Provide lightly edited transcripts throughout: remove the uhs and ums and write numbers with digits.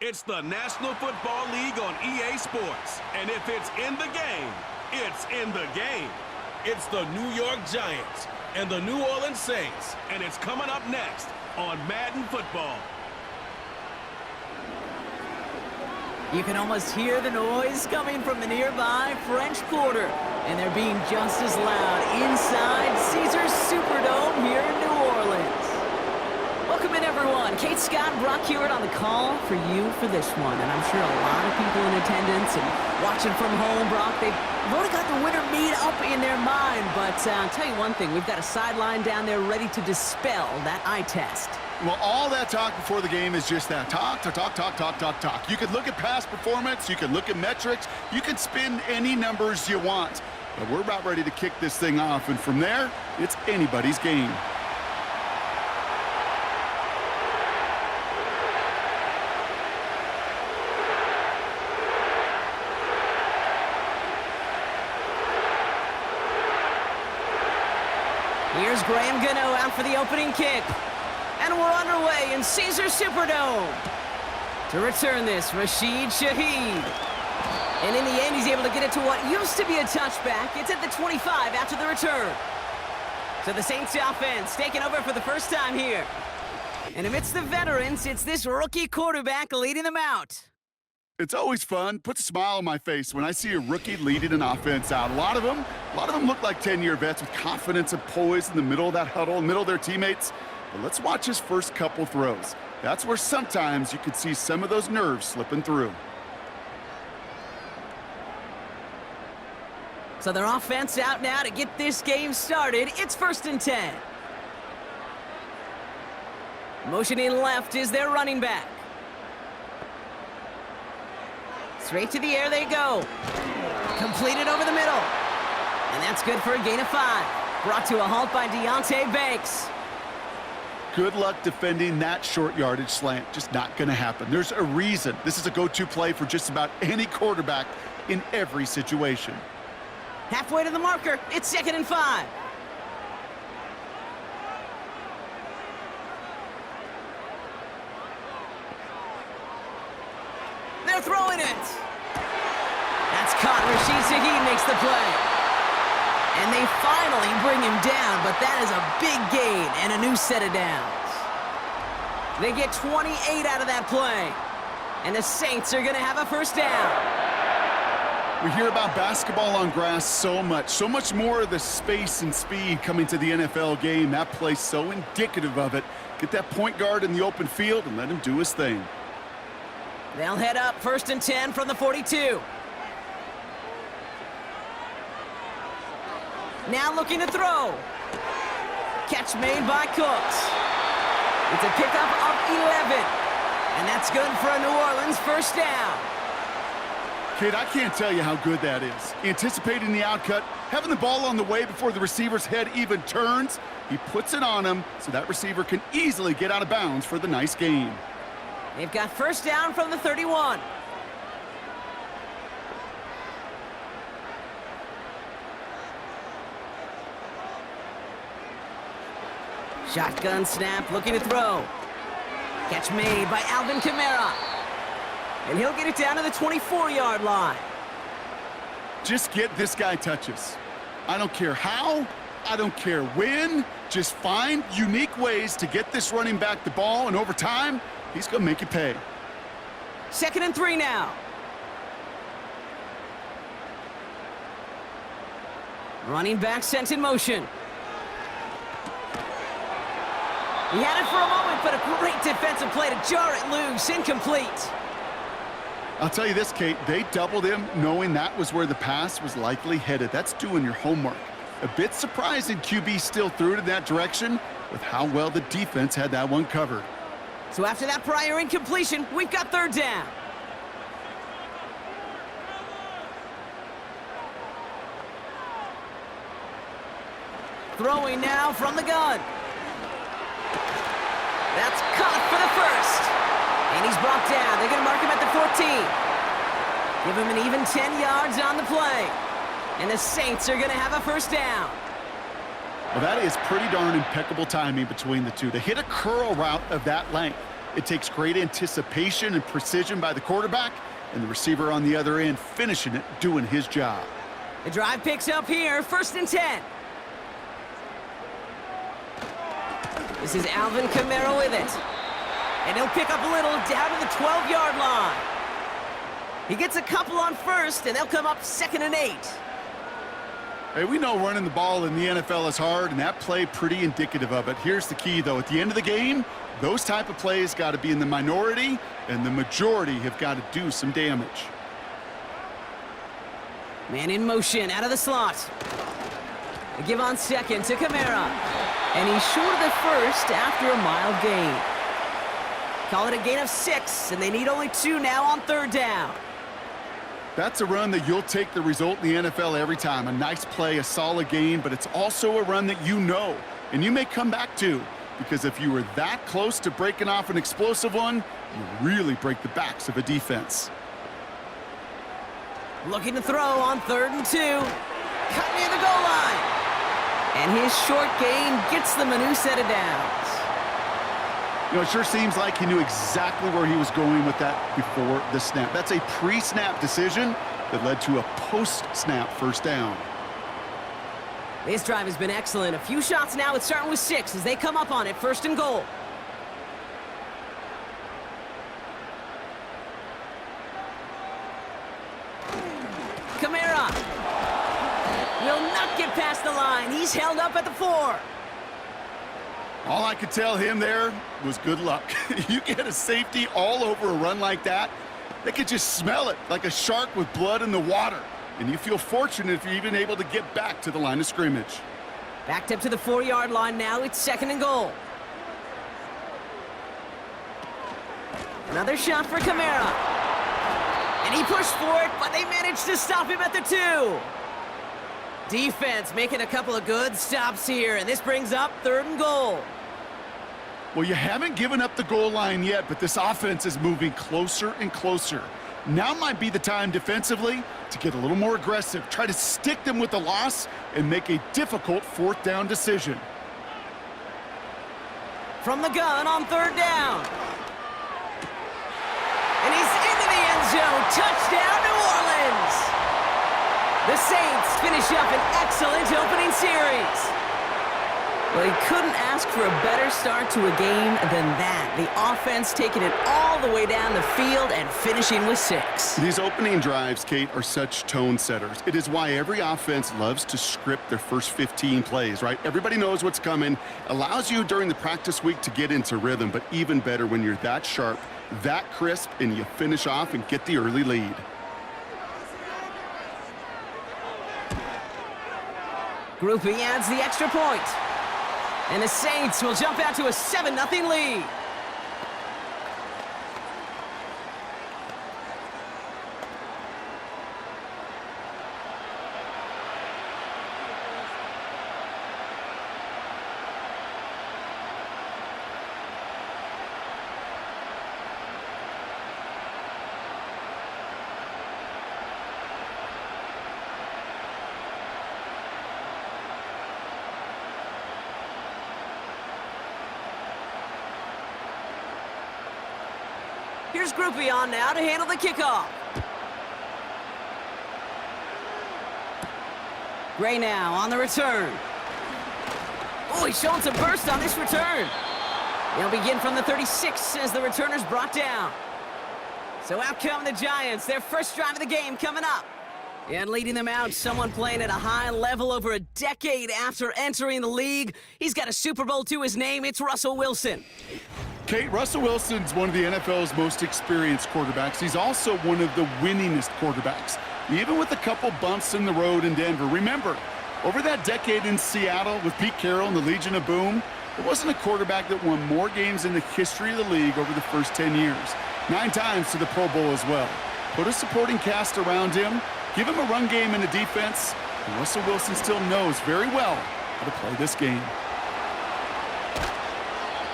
It's the National Football League on EA Sports. And if it's in the game, it's in the game. It's the New York Giants and the New Orleans Saints. And it's coming up next on Madden Football. You can almost hear the noise coming from the nearby French Quarter. And they're being just as loud inside Caesars Superdome here in New Orleans. Welcome in, everyone. Kate Scott, Brock Hewitt on the call for you for this one. And I'm sure a lot of people in attendance and watching from home, Brock, they've already got the winner made up in their mind. But I'll tell you one thing. We've got a sideline down there ready to dispel that eye test. Well, all that talk before the game is just that. Talk. You can look at past performance. You can look at metrics. You can spin any numbers you want. But we're about ready to kick this thing off. And from there, it's anybody's game. Here's Graham Gano out for the opening kick. And we're underway in Caesars Superdome. To return this, Rashid Shaheed. And in the end, he's able to get it to what used to be a touchback. It's at the 25 after the return. So the Saints offense taking over for the first time here. And amidst the veterans, it's this rookie quarterback leading them out. It's always fun, puts a smile on my face when I see a rookie leading an offense out. A lot of them look like 10-year vets with confidence and poise in the middle of that huddle, in the middle of their teammates. But let's watch his first couple throws. That's where sometimes you could see some of those nerves slipping through. So their offense out now to get this game started. It's 1st and 10. Motioning left is their running back. Straight to the air they go. Completed over the middle. And that's good for a gain of 5. Brought to a halt by Deonte Banks. Good luck defending that short yardage slant. Just not going to happen. There's a reason. This is a go-to play for just about any quarterback in every situation. Halfway to the marker. It's 2nd and 5. They're throwing it. That's caught. Rashid Shaheed makes the play. And they finally bring him down, but that is a big gain and a new set of downs. They get 28 out of that play. And the Saints are going to have a first down. We hear about basketball on grass so much more of the space and speed coming to the NFL game. That play's so indicative of it. Get that point guard in the open field and let him do his thing. They'll head up 1st and 10 from the 42. Now looking to throw. Catch made by Cooks. It's a pickup of 11. And that's good for a New Orleans first down. Kate, I can't tell you how good that is. Anticipating the outcut, having the ball on the way before the receiver's head even turns. He puts it on him so that receiver can easily get out of bounds for the nice gain. They've got first down from the 31. Shotgun snap, looking to throw. Catch made by Alvin Kamara. And he'll get it down to the 24-yard line. Just get this guy touches. I don't care how, I don't care when. Just find unique ways to get this running back the ball, and over time, he's going to make you pay. 2nd and 3 now. Running back sent in motion. He had it for a moment, but a great defensive play to jar it loose. Incomplete. I'll tell you this, Kate, they doubled him knowing that was where the pass was likely headed. That's doing your homework. A bit surprising QB still threw it in that direction with how well the defense had that one covered. So after that prior incompletion, we've got 3rd down. Throwing now from the gun. That's caught for the first. And he's brought down. They're going to mark him at the 14. Give him an even 10 yards on the play. And the Saints are going to have a first down. Well, that is pretty darn impeccable timing between the two. They hit a curl route of that length. It takes great anticipation and precision by the quarterback, and the receiver on the other end finishing it, doing his job. The drive picks up here, 1st and 10. This is Alvin Kamara with it. And he'll pick up a little down to the 12-yard line. He gets a couple on 1st, and they'll come up 2nd and 8. Hey, we know running the ball in the NFL is hard, and that play pretty indicative of it. Here's the key, though. At the end of the game, those type of plays got to be in the minority, and the majority have got to do some damage. Man in motion, out of the slot. They give on 2nd to Kamara. And he's short of the 1st after a mild gain. Call it a gain of 6, and they need only 2 now on 3rd down. That's a run that you'll take the result in the NFL every time. A nice play, a solid gain, but it's also a run that you know, and you may come back to, because if you were that close to breaking off an explosive one, you really break the backs of a defense. Looking to throw on 3rd and 2. Cut near the goal line. And his short gain gets them a new set of downs. You know, it sure seems like he knew exactly where he was going with that before the snap. That's a pre-snap decision that led to a post-snap 1st down. This drive has been excellent. A few shots now. It's starting with 6 as they come up on it. 1st and goal. Kamara will not get past the line. He's held up at the 4. All I could tell him there was good luck. You get a safety all over a run like that, they could just smell it like a shark with blood in the water. And you feel fortunate if you're even able to get back to the line of scrimmage. Backed up to the 4-yard line now. It's 2nd and goal. Another shot for Kamara. And he pushed for it, but they managed to stop him at the 2. Defense making a couple of good stops here, and this brings up 3rd and goal. Well, you haven't given up the goal line yet, but this offense is moving closer and closer. Now might be the time defensively to get a little more aggressive, try to stick them with the loss, and make a difficult 4th down decision. From the gun on 3rd down. And he's into the end zone. Touchdown, New Orleans! The Saints finish up an excellent opening series. Well, he couldn't ask for a better start to a game than that. The offense taking it all the way down the field and finishing with 6. These opening drives, Kate, are such tone setters. It is why every offense loves to script their first 15 plays, right? Everybody knows what's coming. Allows you during the practice week to get into rhythm, but even better when you're that sharp, that crisp, and you finish off and get the early lead. Groupie adds the extra point. And the Saints will jump out to a 7-0 lead. Here's Groupie on now to handle the kickoff. Gray now on the return. Oh, he's showing some burst on this return. They'll begin from the 36 as the returner's brought down. So out come the Giants, their first drive of the game coming up. And leading them out, someone playing at a high level over a decade after entering the league. He's got a Super Bowl to his name. It's Russell Wilson. Kate, Russell Wilson's one of the NFL's most experienced quarterbacks. He's also one of the winningest quarterbacks, even with a couple bumps in the road in Denver. Remember, over that decade in Seattle with Pete Carroll and the Legion of Boom, there wasn't a quarterback that won more games in the history of the league over the first 10 years. 9 times to the Pro Bowl as well. Put a supporting cast around him, give him a run game and a defense, and Russell Wilson still knows very well how to play this game.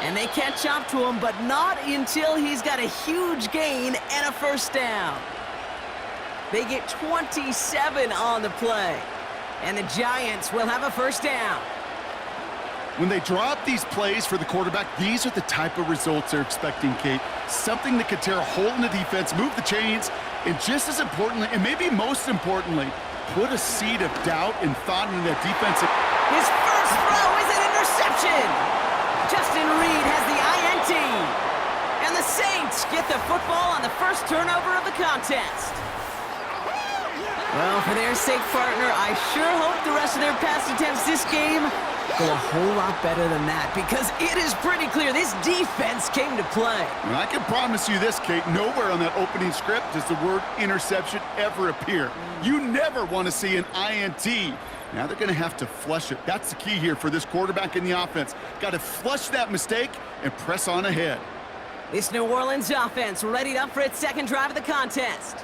And they catch up to him, but not until he's got a huge gain and a first down. They get 27 on the play. And the Giants will have a first down. When they draw up these plays for the quarterback, these are the type of results they're expecting, Kate. Something that could tear a hole in the defense, move the chains, and just as importantly, and maybe most importantly, put a seed of doubt and thought into that defense. His first throw is an interception. Justin Reed has the INT. And the Saints get the football on the first turnover of the contest. Well, for their sake, partner, I sure hope the rest of their pass attempts this game go a whole lot better than that, because it is pretty clear this defense came to play. And I can promise you this, Kate, nowhere on that opening script does the word interception ever appear. You never want to see an INT. Now they're going to have to flush it. That's the key here for this quarterback in the offense. Got to flush that mistake and press on ahead. This New Orleans offense readied up for its second drive of the contest.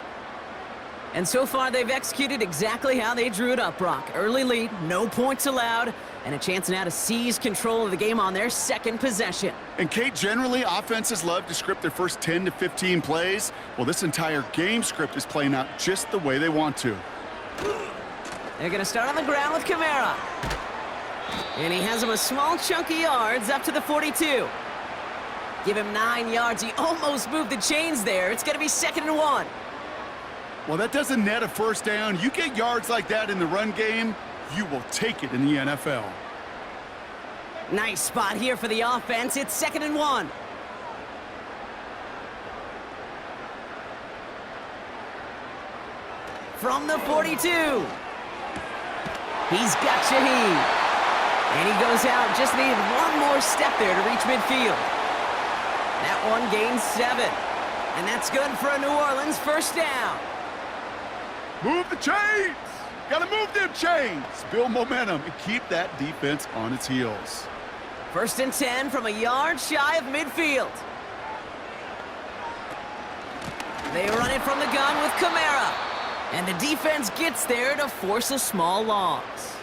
And so far, they've executed exactly how they drew it up, Brock. Early lead, no points allowed, and a chance now to seize control of the game on their second possession. And, Kate, generally, offenses love to script their first 10 to 15 plays. Well, this entire game script is playing out just the way they want to. They're going to start on the ground with Kamara. And he has him a small chunk of yards up to the 42. Give him 9 yards. He almost moved the chains there. It's going to be 2nd and 1. Well, that doesn't net a first down. You get yards like that in the run game, you will take it in the NFL. Nice spot here for the offense. It's 2nd and 1. From the 42. He's got Shaheed. And he goes out. Just needed one more step there to reach midfield. That one gains 7. And that's good for a New Orleans first down. Move the chains! Gotta move them chains! Build momentum and keep that defense on its heels. 1st and 10 from a yard shy of midfield. They run it from the gun with Kamara. And the defense gets there to force a small loss.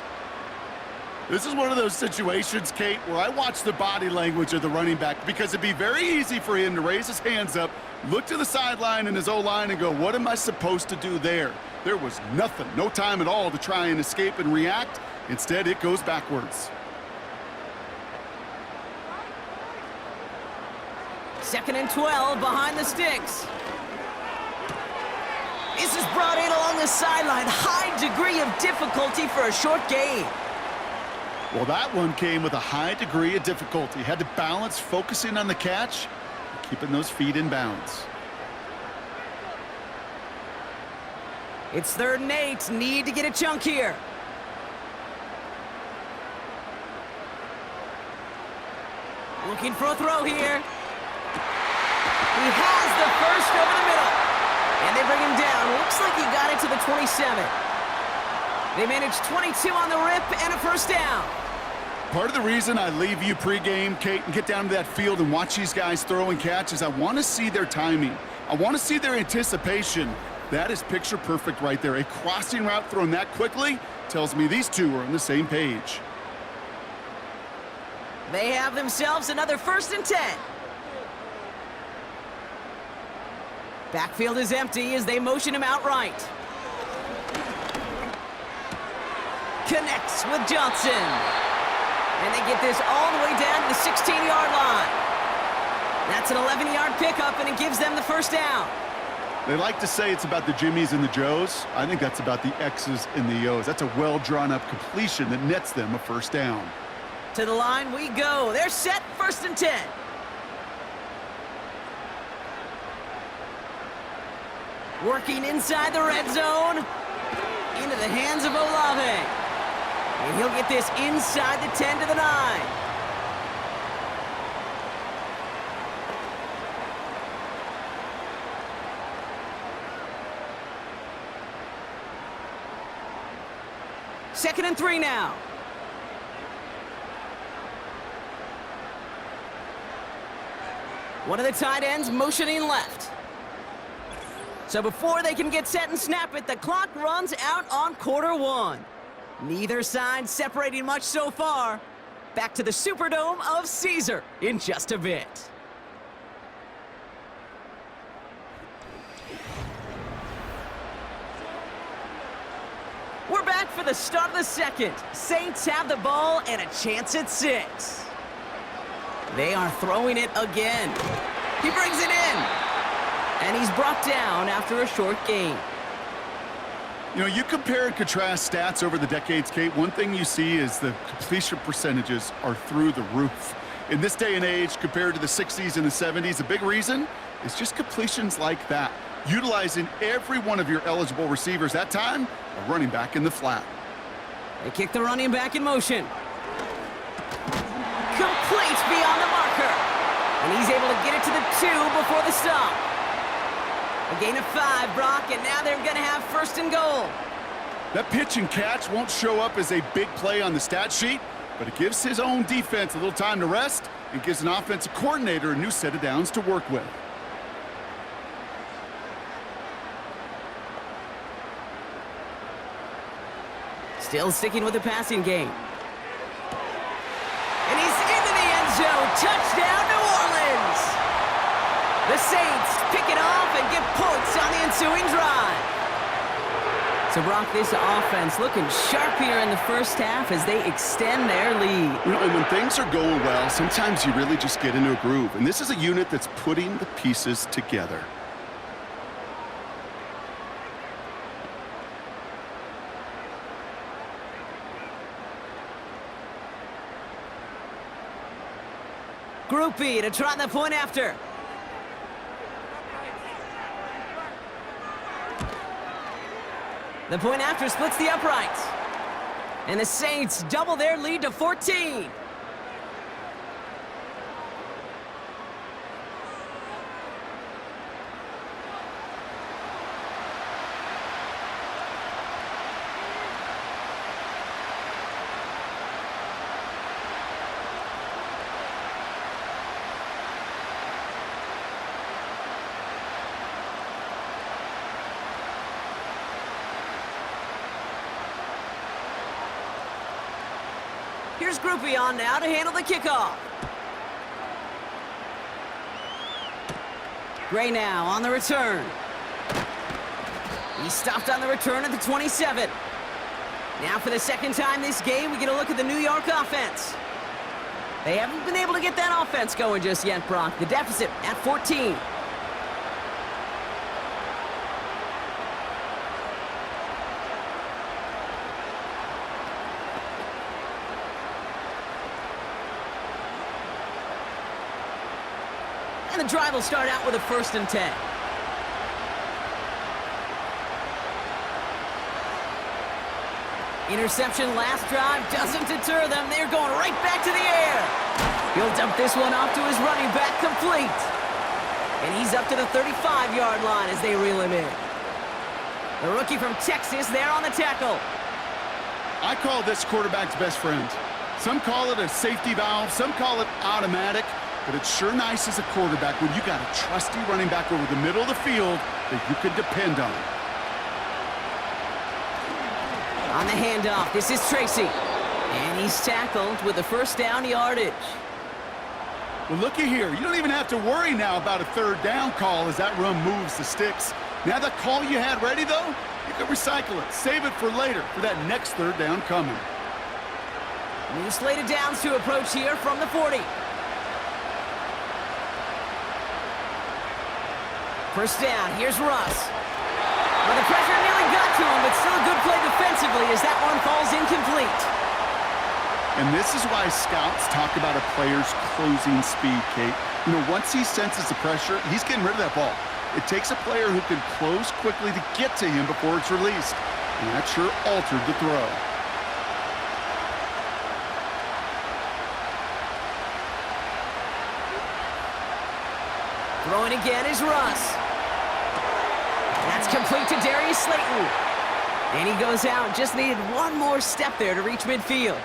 This is one of those situations, Kate, where I watch the body language of the running back, because it'd be very easy for him to raise his hands up, look to the sideline in his O-line and go, what am I supposed to do there? There was nothing, no time at all to try and escape and react. Instead, it goes backwards. 2nd and 12 behind the sticks. This is brought in along the sideline. High degree of difficulty for a short gain. Well, that one came with a high degree of difficulty. Had to balance focusing on the catch, keeping those feet in bounds. It's 3rd and 8. Need to get a chunk here. Looking for a throw here. He has the first over the middle. And they bring him down. Looks like he got it to the 27. They managed 22 on the rip and a first down. Part of the reason I leave you pregame, Kate, and get down to that field and watch these guys throw and catch is I want to see their timing. I want to see their anticipation. That is picture perfect right there. A crossing route thrown that quickly tells me these two are on the same page. They have themselves another 1st and 10. Backfield is empty as they motion him out right. Connects with Johnson. And they get this all the way down to the 16-yard line. That's an 11-yard pickup, and it gives them the first down. They like to say it's about the Jimmies and the Joes. I think that's about the X's and the O's. That's a well-drawn-up completion that nets them a first down. To the line we go. They're set, 1st and 10. Working inside the red zone. Into the hands of Olave. And he'll get this inside the 10 to the 9. Second and 3 now. One of the tight ends motioning left. So before they can get set and snap it, the clock runs out on Q1. Neither side separating much so far. Back to the Superdome of Caesar in just a bit. We're back back for the start of the second. Saints have the ball and a chance at 6. They are throwing it again. He brings it in. And he's brought down after a short gain. You know, you compare and contrast stats over the decades, Kate. One thing you see is the completion percentages are through the roof. In this day and age, compared to the 60s and the 70s, a big reason is just completions like that. Utilizing every one of your eligible receivers. That time, a running back in the flat. They kick the running back in motion. Complete beyond the marker. And he's able to get it to the 2 before the stop. A gain of 5, Brock, and now they're going to have 1st and goal. That pitch and catch won't show up as a big play on the stat sheet, but it gives his own defense a little time to rest and gives an offensive coordinator a new set of downs to work with. Still sticking with the passing game. And he's into the end zone. Touchdown, New Orleans! The Saints pick it off and get points on the ensuing drive. So, Brock, this offense looking sharp here in the first half as they extend their lead. You know, and when things are going well, sometimes you really just get into a groove. And this is a unit that's putting the pieces together. Group B to try the point after. The point after splits the uprights. And the Saints double their lead to 14. Here's Group B on now to handle the kickoff. Gray now on the return. He stopped on the return at the 27. Now for the second time this game, we get a look at the New York offense. They haven't been able to get that offense going just yet, Brock. The deficit at 14. And the drive will start out with a 1st and 10. Interception last drive doesn't deter them. They're going right back to the air. He'll dump this one off to his running back, complete. And he's up to the 35-yard line as they reel him in. The rookie from Texas there on the tackle. I call this quarterback's best friend. Some call it a safety valve, some call it automatic. But it's sure nice as a quarterback when you got a trusty running back over the middle of the field that you can depend on. On the handoff, this is Tracy. And he's tackled with the 1st down yardage. Well, looky here. You don't even have to worry now about a 3rd down call as that run moves the sticks. Now that call you had ready, though, you can recycle it. Save it for later for that next 3rd down coming. New slate of downs to approach here from the 40. 1st down, here's Russ. Well, the pressure nearly got to him, but still a good play defensively as that one falls incomplete. And this is why scouts talk about a player's closing speed, Kate. You know, once he senses the pressure, he's getting rid of that ball. It takes a player who can close quickly to get to him before it's released. And that sure altered the throw. Throwing again is Russ. That's complete to Darius Slayton. And he goes out, just needed one more step there to reach midfield.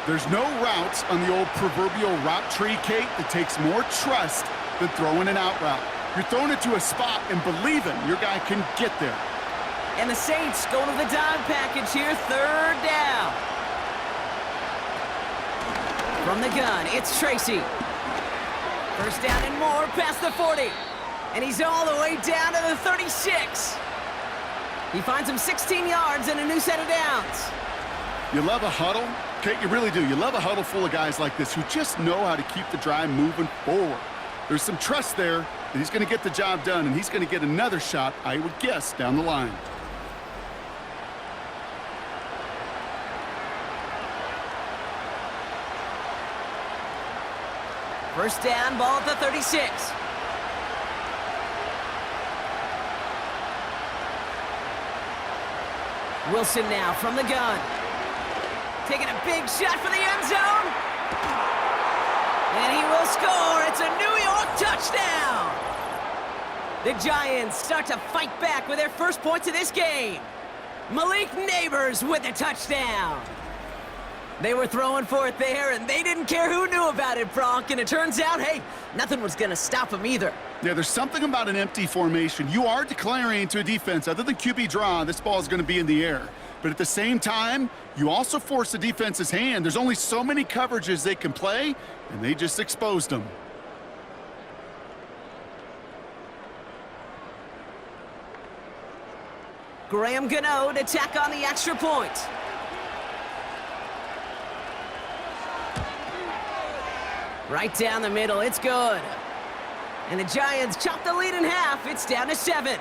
There's no routes on the old proverbial route tree, Kate, that takes more trust than throwing an out route. You're throwing it to a spot and believing your guy can get there. And the Saints go to the dime package here, 3rd down. From the gun, it's Tracy. 1st down and more past the 40. And he's all the way down to the 36. He finds him 16 yards and a new set of downs. You love a huddle? Okay, you really do. You love a huddle full of guys like this who just know how to keep the drive moving forward. There's some trust there that he's going to get the job done, and he's going to get another shot, I would guess, down the line. First down, ball at the 36. Wilson now from the gun. Taking a big shot for the end zone. And he will score. It's a New York touchdown. The Giants start to fight back with their first points of this game. Malik Neighbors with a touchdown. They were throwing for it there, and they didn't care who knew about it, Bronk. And it turns out, hey, nothing was going to stop them either. Yeah, there's something about an empty formation. You are declaring to a defense, other than QB draw, this ball is going to be in the air. But at the same time, you also force the defense's hand. There's only so many coverages they can play, and they just exposed them. Graham Gano to tack on the extra point. Right down the middle, it's good. And the Giants chop the lead in half. It's down to 7.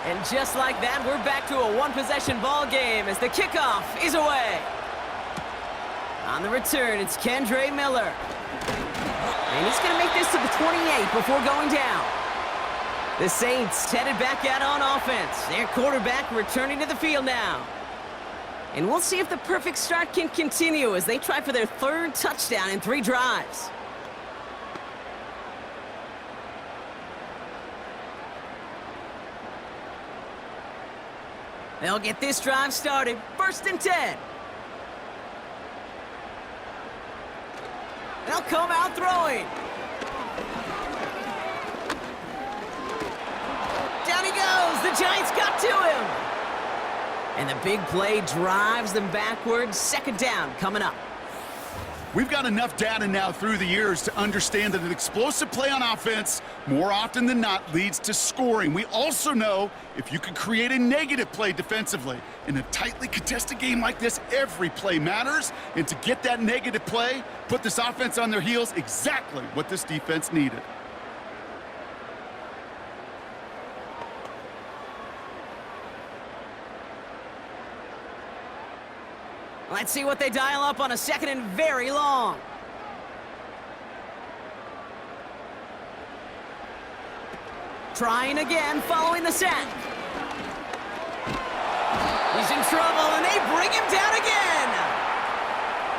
And just like that, we're back to a one-possession ball game as the kickoff is away. On the return, it's Kendre Miller. And he's going to make this to the 28 before going down. The Saints headed back out on offense. Their quarterback returning to the field now. And we'll see if the perfect start can continue as they try for their third touchdown in 3 drives. They'll get this drive started. 1st and 10. They'll come out throwing. Down he goes. The Giants got to him. And the big play drives them backwards. 2nd down coming up. We've got enough data now through the years to understand that an explosive play on offense, more often than not, leads to scoring. We also know if you can create a negative play defensively. In a tightly contested game like this, every play matters. And to get that negative play, put this offense on their heels, exactly what this defense needed. Let's see what they dial up on a 2nd and very long. Trying again, following the sack. He's in trouble, and they bring him down again.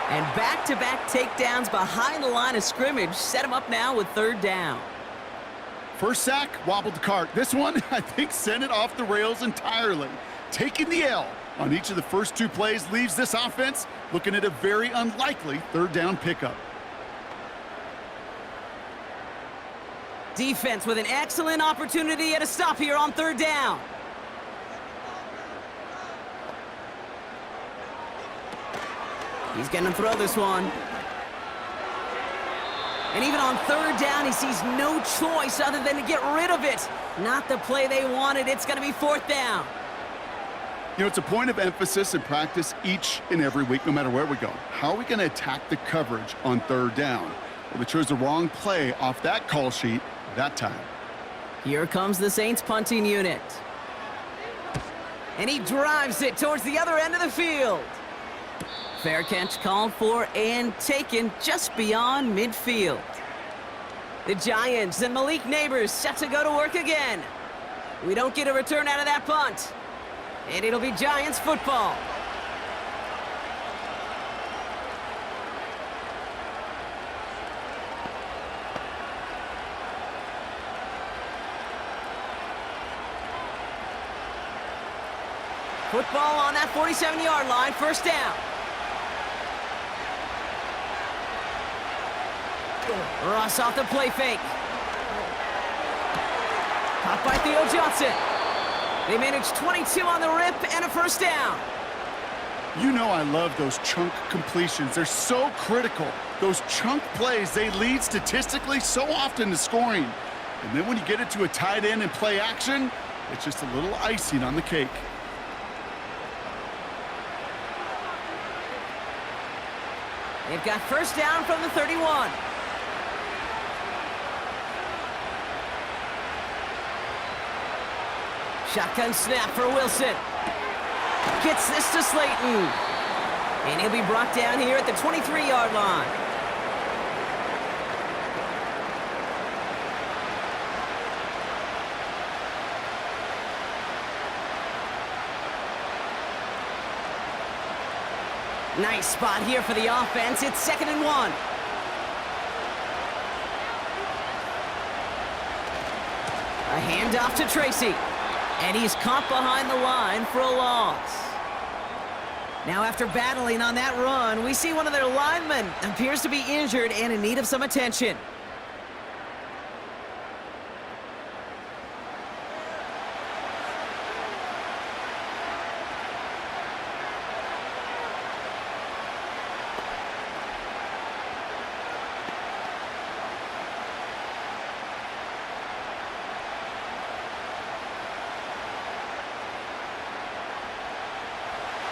And back-to-back takedowns behind the line of scrimmage set him up now with 3rd down. First sack, wobbled the cart. This one, I think, sent it off the rails entirely. Taking the L on each of the first 2 plays leaves this offense looking at a very unlikely 3rd down pickup. Defense with an excellent opportunity at a stop here on 3rd down. He's going to throw this one. And even on 3rd down, he sees no choice other than to get rid of it. Not the play they wanted. It's going to be 4th down. You know, it's a point of emphasis in practice each and every week, no matter where we go. How are we going to attack the coverage on 3rd down? Well, they chose the wrong play off that call sheet that time. Here comes the Saints punting unit. And he drives it towards the other end of the field. Fair catch called for and taken just beyond midfield. The Giants and Malik Neighbors set to go to work again. We don't get a return out of that punt. And it'll be Giants football. Football on that 47-yard line, first down. Ross off the play fake. Caught by Theo Johnson. They managed 22 on the rip and a first down. You know I love those chunk completions. They're so critical. Those chunk plays, they lead statistically so often to scoring. And then when you get it to a tight end and play action, it's just a little icing on the cake. They've got first down from the 31. Shotgun snap for Wilson. Gets this to Slayton. And he'll be brought down here at the 23-yard line. Nice spot here for the offense. It's 2nd and 1. A handoff to Tracy. And he's caught behind the line for a loss. Now after battling on that run, we see one of their linemen appears to be injured and in need of some attention.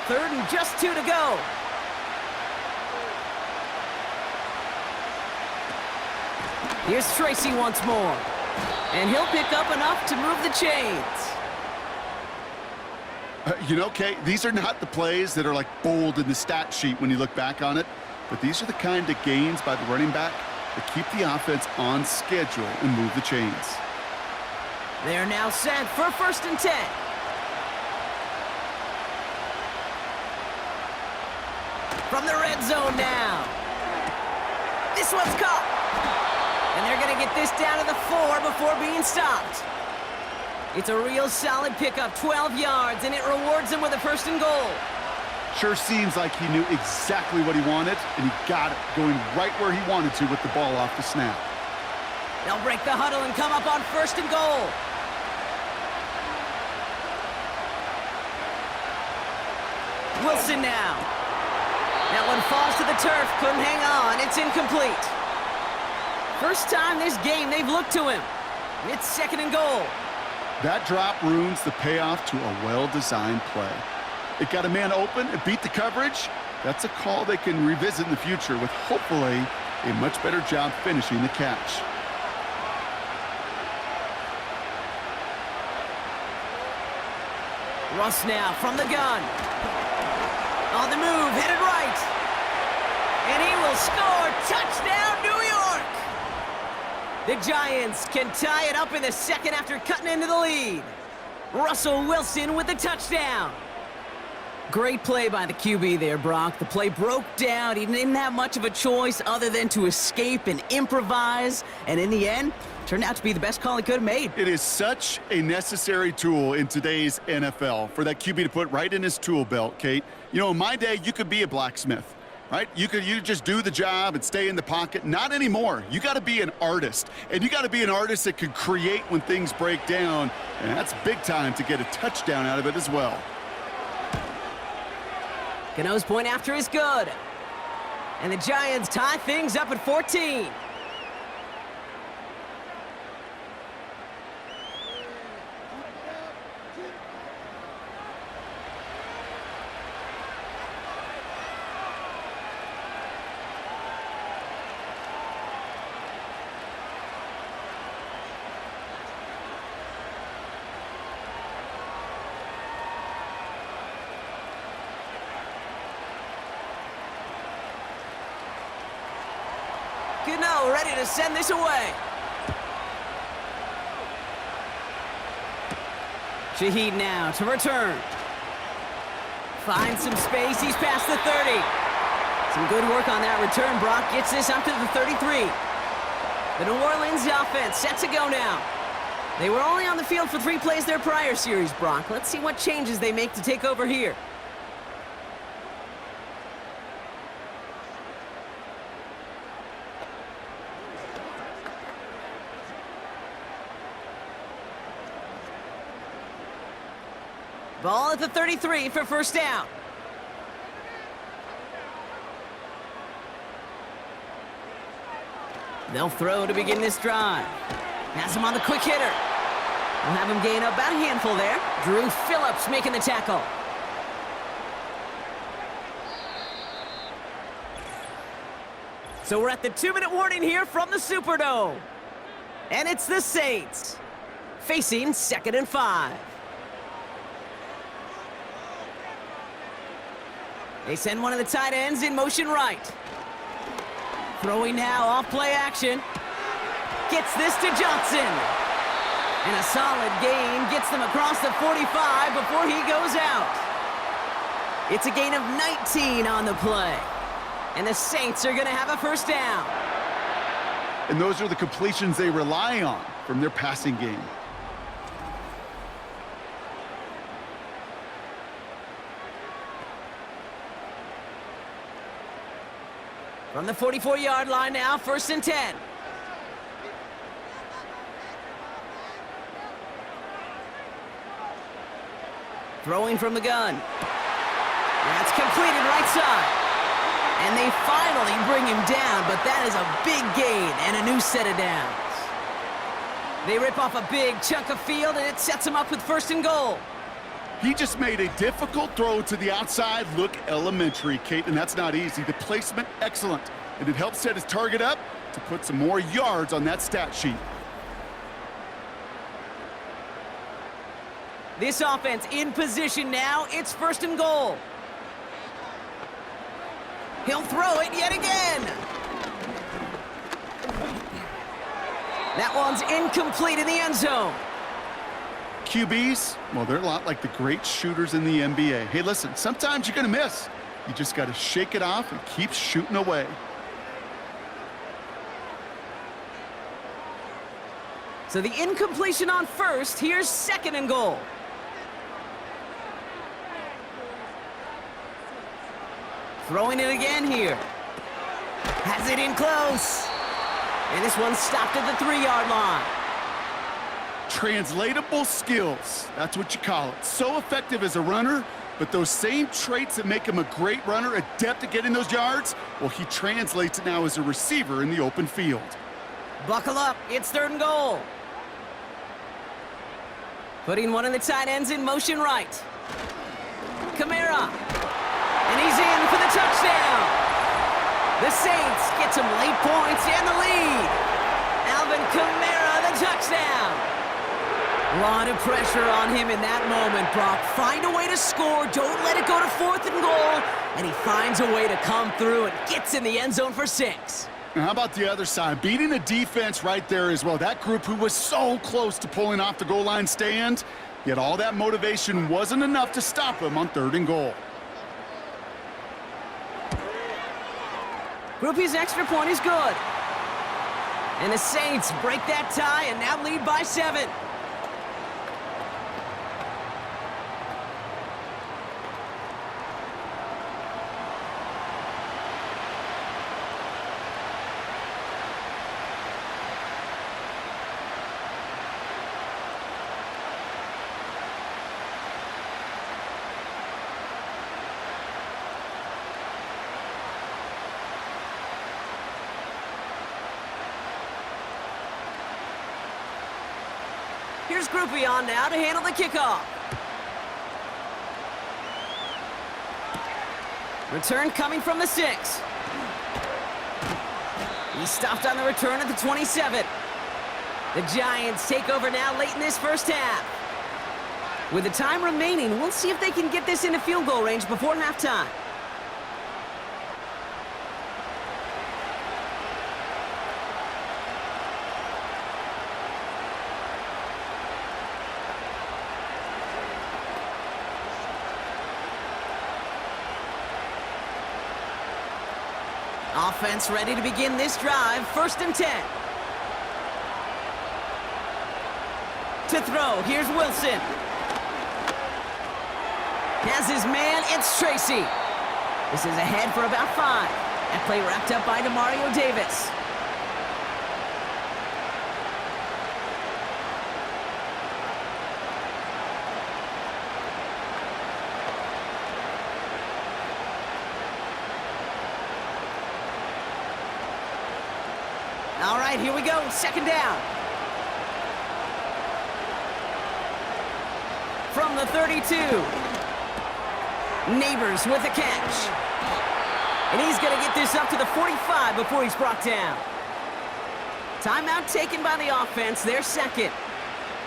Third and just 2 to go. Here's Tracy once more. And he'll pick up enough to move the chains. You know, Kate, these are not the plays that are like bold in the stat sheet when you look back on it, but these are the kind of gains by the running back that keep the offense on schedule and move the chains. They're now set for 1st and 10. From the red zone now. This one's caught. And they're going to get this down to the 4 before being stopped. It's a real solid pickup, 12 yards, and it rewards him with a 1st and goal. Sure seems like he knew exactly what he wanted, and he got it going right where he wanted to with the ball off the snap. They'll break the huddle and come up on 1st and goal. Wilson now. That one falls to the turf, couldn't hang on, it's incomplete. First time this game they've looked to him. It's 2nd and goal. That drop ruins the payoff to a well-designed play. It got a man open, it beat the coverage. That's a call they can revisit in the future with hopefully a much better job finishing the catch. Russ now from the gun. On the move, headed right. And he will score. Touchdown, New York! The Giants can tie it up in the 2nd after cutting into the lead. Russell Wilson with the touchdown. Great play by the QB there, Brock. The play broke down. He didn't have much of a choice other than to escape and improvise. And in the end, turned out to be the best call he could have made. It is such a necessary tool in today's NFL for that QB to put right in his tool belt, Kate. You know, in my day, you could be a blacksmith, right? You just do the job and stay in the pocket. Not anymore. You got to be an artist, and you got to be an artist that can create when things break down, and that's big time to get a touchdown out of it as well. Gano's point after is good. And the Giants tie things up at 14. Gano ready to send this away. Shaheed now to return. Finds some space, he's past the 30. Some good work on that return. Brock gets this up to the 33. The New Orleans offense set to go now. They were only on the field for 3 plays their prior series, Brock. Let's see what changes they make to take over here. Ball at the 33 for first down. They'll throw to begin this drive. Has him on the quick hitter. We'll have him gain up about a handful there. Drew Phillips making the tackle. So we're at the 2-minute warning here from the Superdome. And it's the Saints facing 2nd and 5. They send one of the tight ends in motion right. Throwing now off play action. Gets this to Johnson. And a solid gain gets them across the 45 before he goes out. It's a gain of 19 on the play. And the Saints are going to have a first down. And those are the completions they rely on from their passing game. From the 44-yard line now, 1st and 10. Throwing from the gun. That's completed right side. And they finally bring him down, but that is a big gain and a new set of downs. They rip off a big chunk of field, and it sets them up with 1st and goal. He just made a difficult throw to the outside look elementary, Kate, and that's not easy. The placement, excellent. And it helped set his target up to put some more yards on that stat sheet. This offense in position now. It's 1st and goal. He'll throw it yet again. That one's incomplete in the end zone. QBs, well, they're a lot like the great shooters in the NBA. Hey, listen, sometimes you're going to miss. You just got to shake it off and keep shooting away. So the incompletion on 1st. Here's 2nd and goal. Throwing it again here. Has it in close. And this one's stopped at the 3-yard line. Translatable skills, that's what you call it. So effective as a runner, but those same traits that make him a great runner, adept at getting those yards, well, he translates it now as a receiver in the open field. Buckle up, it's 3rd and goal. Putting one of the tight ends in motion right. Kamara. And he's in for the touchdown. The Saints get some late points and the lead. Alvin Kamara, the touchdown. A lot of pressure on him in that moment, Brock. Find a way to score. Don't let it go to 4th and goal. And he finds a way to come through and gets in the end zone for 6. Now, how about the other side? Beating a defense right there as well. That group who was so close to pulling off the goal line stand, yet all that motivation wasn't enough to stop him on 3rd and goal. Groupie's extra point is good. And the Saints break that tie and now lead by 7. Here's Groupie on now to handle the kickoff. Return coming from the 6. He stopped on the return at the 27. The Giants take over now late in this first half. With the time remaining, we'll see if they can get this into field goal range before halftime. Offense ready to begin this drive, 1st and 10. To throw, here's Wilson. Has his man, it's Tracy. This is ahead for about 5. That play wrapped up by Demario Davis. All right, here we go, 2nd down. From the 32. Neighbors with a catch. And he's going to get this up to the 45 before he's brought down. Timeout taken by the offense, their 2nd.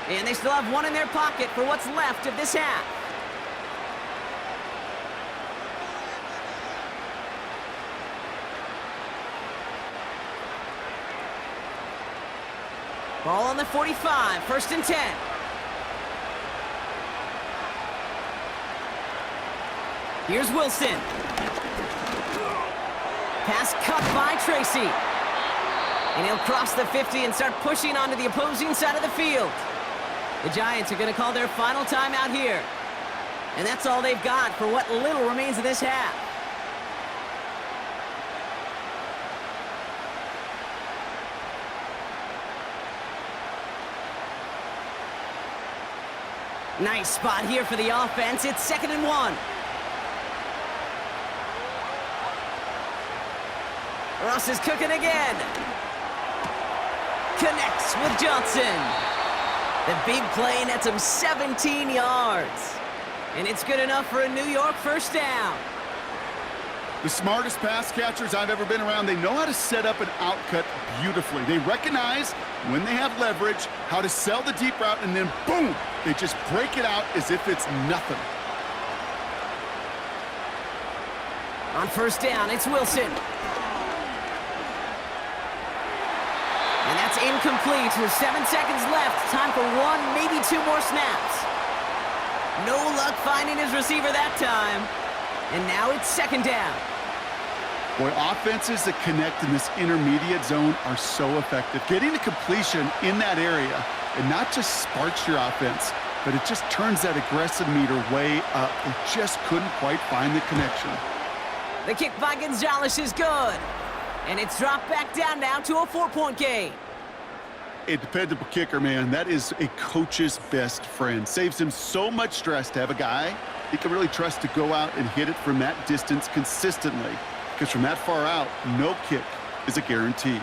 And they still have 1 in their pocket for what's left of this half. Ball on the 45, 1st and 10. Here's Wilson. Pass cut by Tracy. And he'll cross the 50 and start pushing onto the opposing side of the field. The Giants are going to call their final timeout here. And that's all they've got for what little remains of this half. Nice spot here for the offense. It's 2nd and 1. Russ is cooking again. Connects with Johnson. The big play nets him 17 yards. And it's good enough for a New York 1st down. The smartest pass catchers I've ever been around, they know how to set up an outcut beautifully. They recognize when they have leverage, how to sell the deep route, and then boom, they just break it out as if it's nothing. On 1st down, it's Wilson. And that's incomplete with 7 seconds left. Time for 1, maybe 2 more snaps. No luck finding his receiver that time. And now it's 2nd down. Boy, offenses that connect in this intermediate zone are so effective. Getting the completion in that area, and not just sparks your offense, but it just turns that aggressive meter way up. They just couldn't quite find the connection. The kick by Gonzalez is good. And it's dropped back down now to a 4-point game. A dependable kicker, man, that is a coach's best friend. Saves him so much stress to have a guy he can really trust to go out and hit it from that distance consistently. Because from that far out, no kick is a guarantee.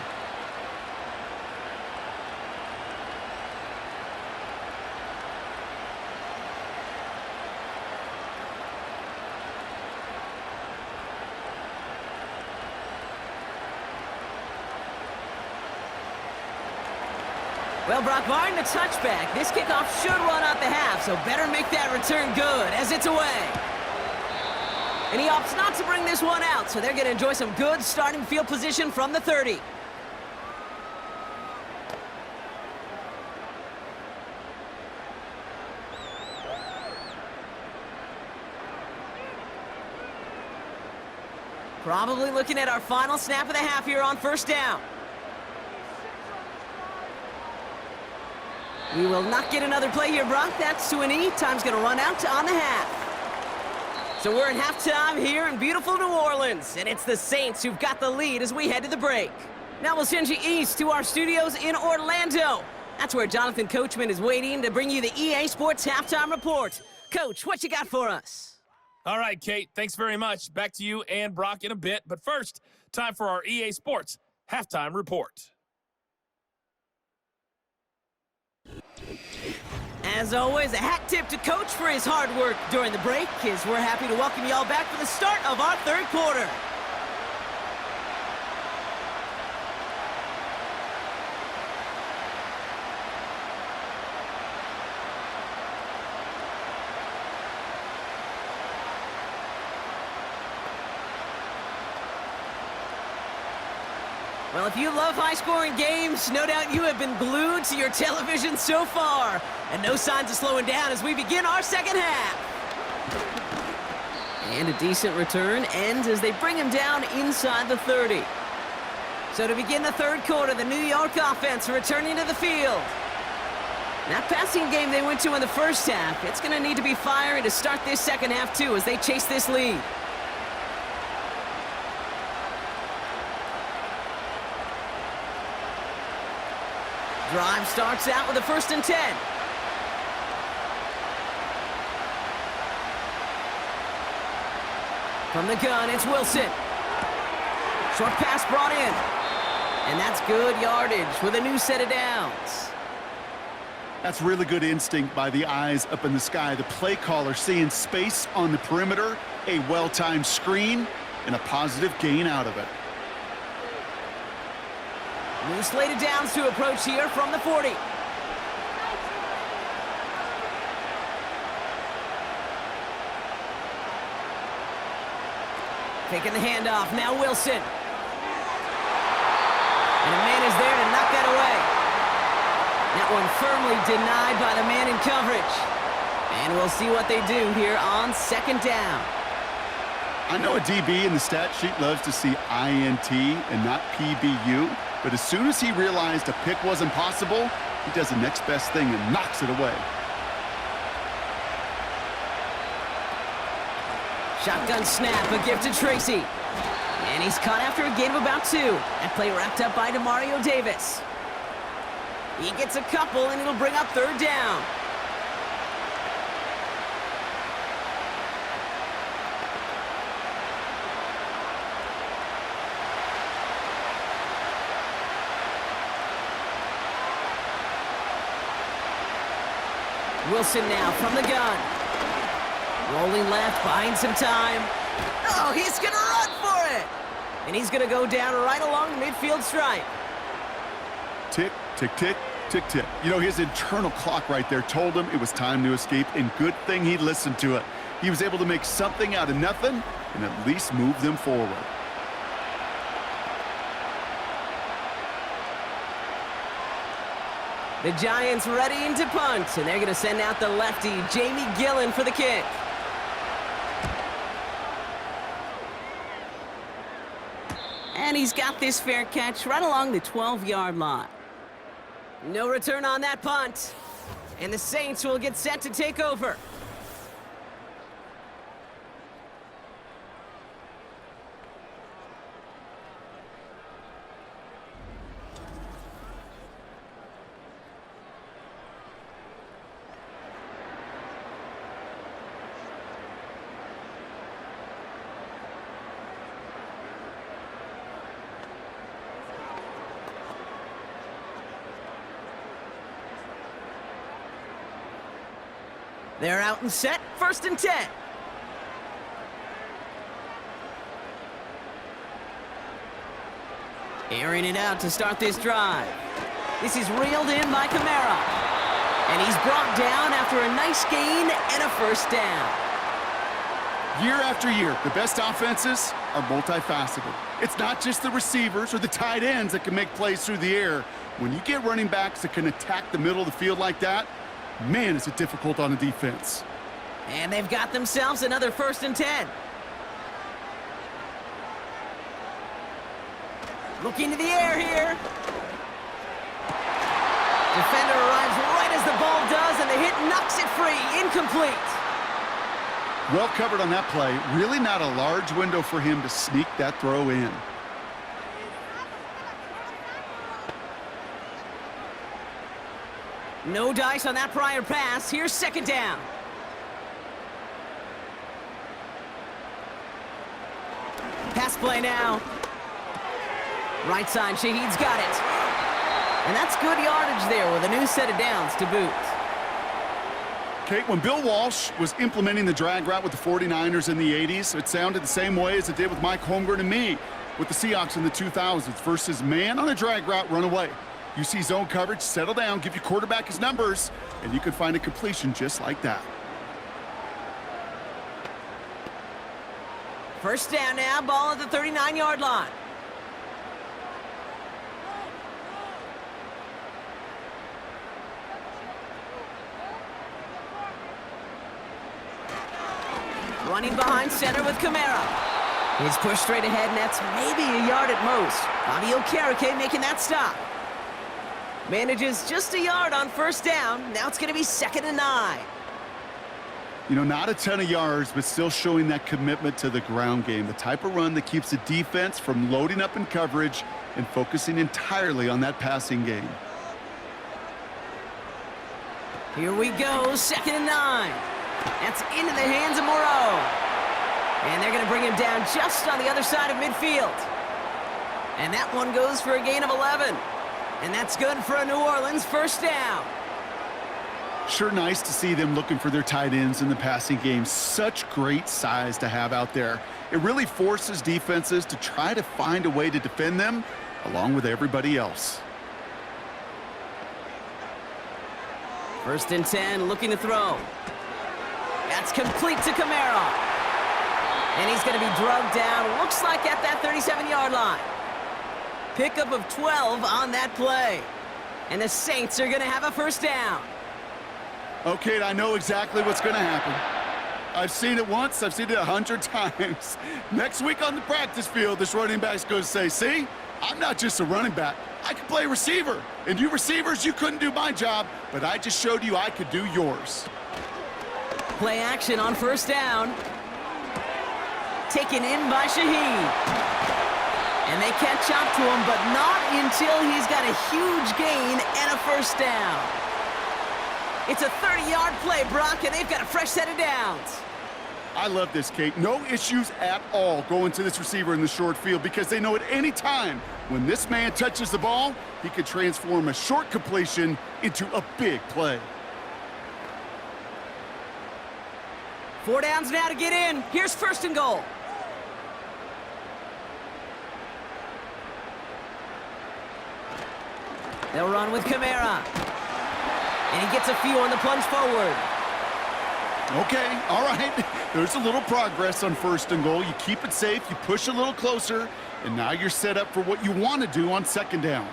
Well, Brock Martin, a touchback. This kickoff should run out the half, so better make that return good as it's away. And he opts not to bring this one out, so they're going to enjoy some good starting field position from the 30. Probably looking at our final snap of the half here on 1st down. We will not get another play here, Brock. That's to an E. Time's going to run out on the half. So we're at halftime here in beautiful New Orleans, and it's the Saints who've got the lead as we head to the break. Now we'll send you east to our studios in Orlando. That's where Jonathan Coachman is waiting to bring you the EA Sports Halftime Report. Coach, what you got for us? All right, Kate, thanks very much. Back to you and Brock in a bit. But first, time for our EA Sports Halftime Report. As always, a hat tip to Coach for his hard work during the break, as we're happy to welcome you all back for the start of our 3rd quarter. Well, if you love high-scoring games, no doubt you have been glued to your television so far. And no signs of slowing down as we begin our 2nd half. And a decent return ends as they bring him down inside the 30. So to begin the 3rd quarter, the New York offense returning to the field. That passing game they went to in the first half, it's going to need to be firing to start this second half, too, as they chase this lead. Drive starts out with a 1st and 10. From the gun, it's Wilson. Short pass brought in. And that's good yardage with a new set of downs. That's really good instinct by the eyes up in the sky. The play caller seeing space on the perimeter, a well-timed screen, and a positive gain out of it. New slate of downs to approach here from the 40. Taking the handoff, now Wilson. And a man is there to knock that away. That one firmly denied by the man in coverage. And we'll see what they do here on 2nd down. I know a DB in the stat sheet loves to see INT and not PBU, but as soon as he realized a pick wasn't possible, he does the next best thing and knocks it away. Shotgun snap, a gift to Tracy. And he's caught after a gain of about 2. That play wrapped up by DeMario Davis. He gets a couple, and it'll bring up 3rd down. Wilson now from the gun. Rolling left, buying some time. Oh, he's going to run for it! And he's going to go down right along the midfield stripe. Tick, tick, tick, tick, tick. You know, his internal clock right there told him it was time to escape, and good thing he listened to it. He was able to make something out of nothing and at least move them forward. The Giants ready to punt, and they're going to send out the lefty, Jamie Gillen, for the kick. And he's got this fair catch right along the 12-yard line. No return on that punt. And the Saints will get set to take over. They're out and set, 1st and 10. Airing it out to start this drive. This is reeled in by Kamara. And he's brought down after a nice gain and a 1st down. Year after year, the best offenses are multifaceted. It's not just the receivers or the tight ends that can make plays through the air. When you get running backs that can attack the middle of the field like that, man, is it difficult on the defense. And they've got themselves another 1st and 10. Looking to the air here. Defender arrives right as the ball does, and the hit knocks it free. Incomplete. Well covered on that play. Really not a large window for him to sneak that throw in. No dice on that prior pass. Here's 2nd down. Pass play now. Right side, Shaheed's got it. And that's good yardage there with a new set of downs to boot. Kate, when Bill Walsh was implementing the drag route with the 49ers in the 80s, it sounded the same way as it did with Mike Holmgren and me with the Seahawks in the 2000s versus man on a drag route, run away. You see zone coverage, settle down, give your quarterback his numbers, and you can find a completion just like that. 1st down now, ball at the 39-yard line. Running behind center with Kamara. His push straight ahead, and that's maybe a yard at most. Bobby Okereke making that stop. Manages just a yard on first down. Now it's going to be 2nd and 9. You know, not a ton of yards, but still showing that commitment to the ground game. The type of run that keeps the defense from loading up in coverage and focusing entirely on that passing game. Here we go, 2nd and 9. That's into the hands of Moreau. And they're going to bring him down just on the other side of midfield. And that one goes for a gain of 11. And that's good for a New Orleans first down. Sure nice to see them looking for their tight ends in the passing game. Such great size to have out there. It really forces defenses to try to find a way to defend them along with everybody else. 1st and 10, looking to throw. That's complete to Kamara. And he's going to be drugged down, looks like at that 37-yard line. Pickup of 12 on that play. And the Saints are going to have a first down. Okay, I know exactly what's going to happen. I've seen it once, I've seen it 100 times. Next week on the practice field, this running back's going to say, see, I'm not just a running back. I can play receiver. And you receivers, you couldn't do my job, but I just showed you I could do yours. Play action on first down. Taken in by Shaheed. And they catch up to him, but not until he's got a huge gain and a first down. It's a 30-yard play, Brock, and they've got a fresh set of downs. I love this, Kate. No issues at all going to this receiver in the short field because they know at any time when this man touches the ball, he could transform a short completion into a big play. 4 downs now to get in. Here's 1st and goal. They'll run with Kamara. And he gets a few on the plunge forward. Okay, all right. There's a little progress on 1st and goal. You keep it safe, you push a little closer, and now you're set up for what you want to do on 2nd down.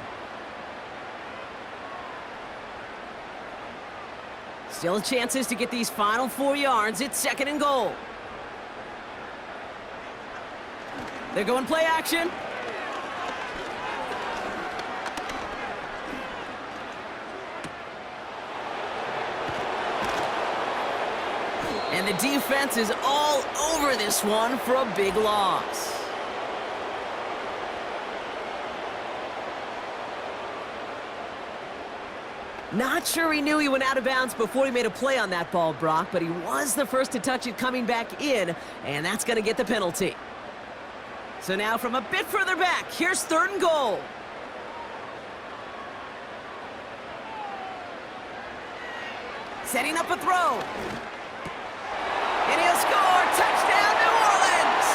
Still chances to get these final 4 yards. It's 2nd and goal. They're going play action. And the defense is all over this one for a big loss. Not sure he knew he went out of bounds before he made a play on that ball, Brock, but he was the first to touch it coming back in, and that's going to get the penalty. So now from a bit further back, here's 3rd and goal. Setting up a throw. And he'll score. Touchdown, New Orleans!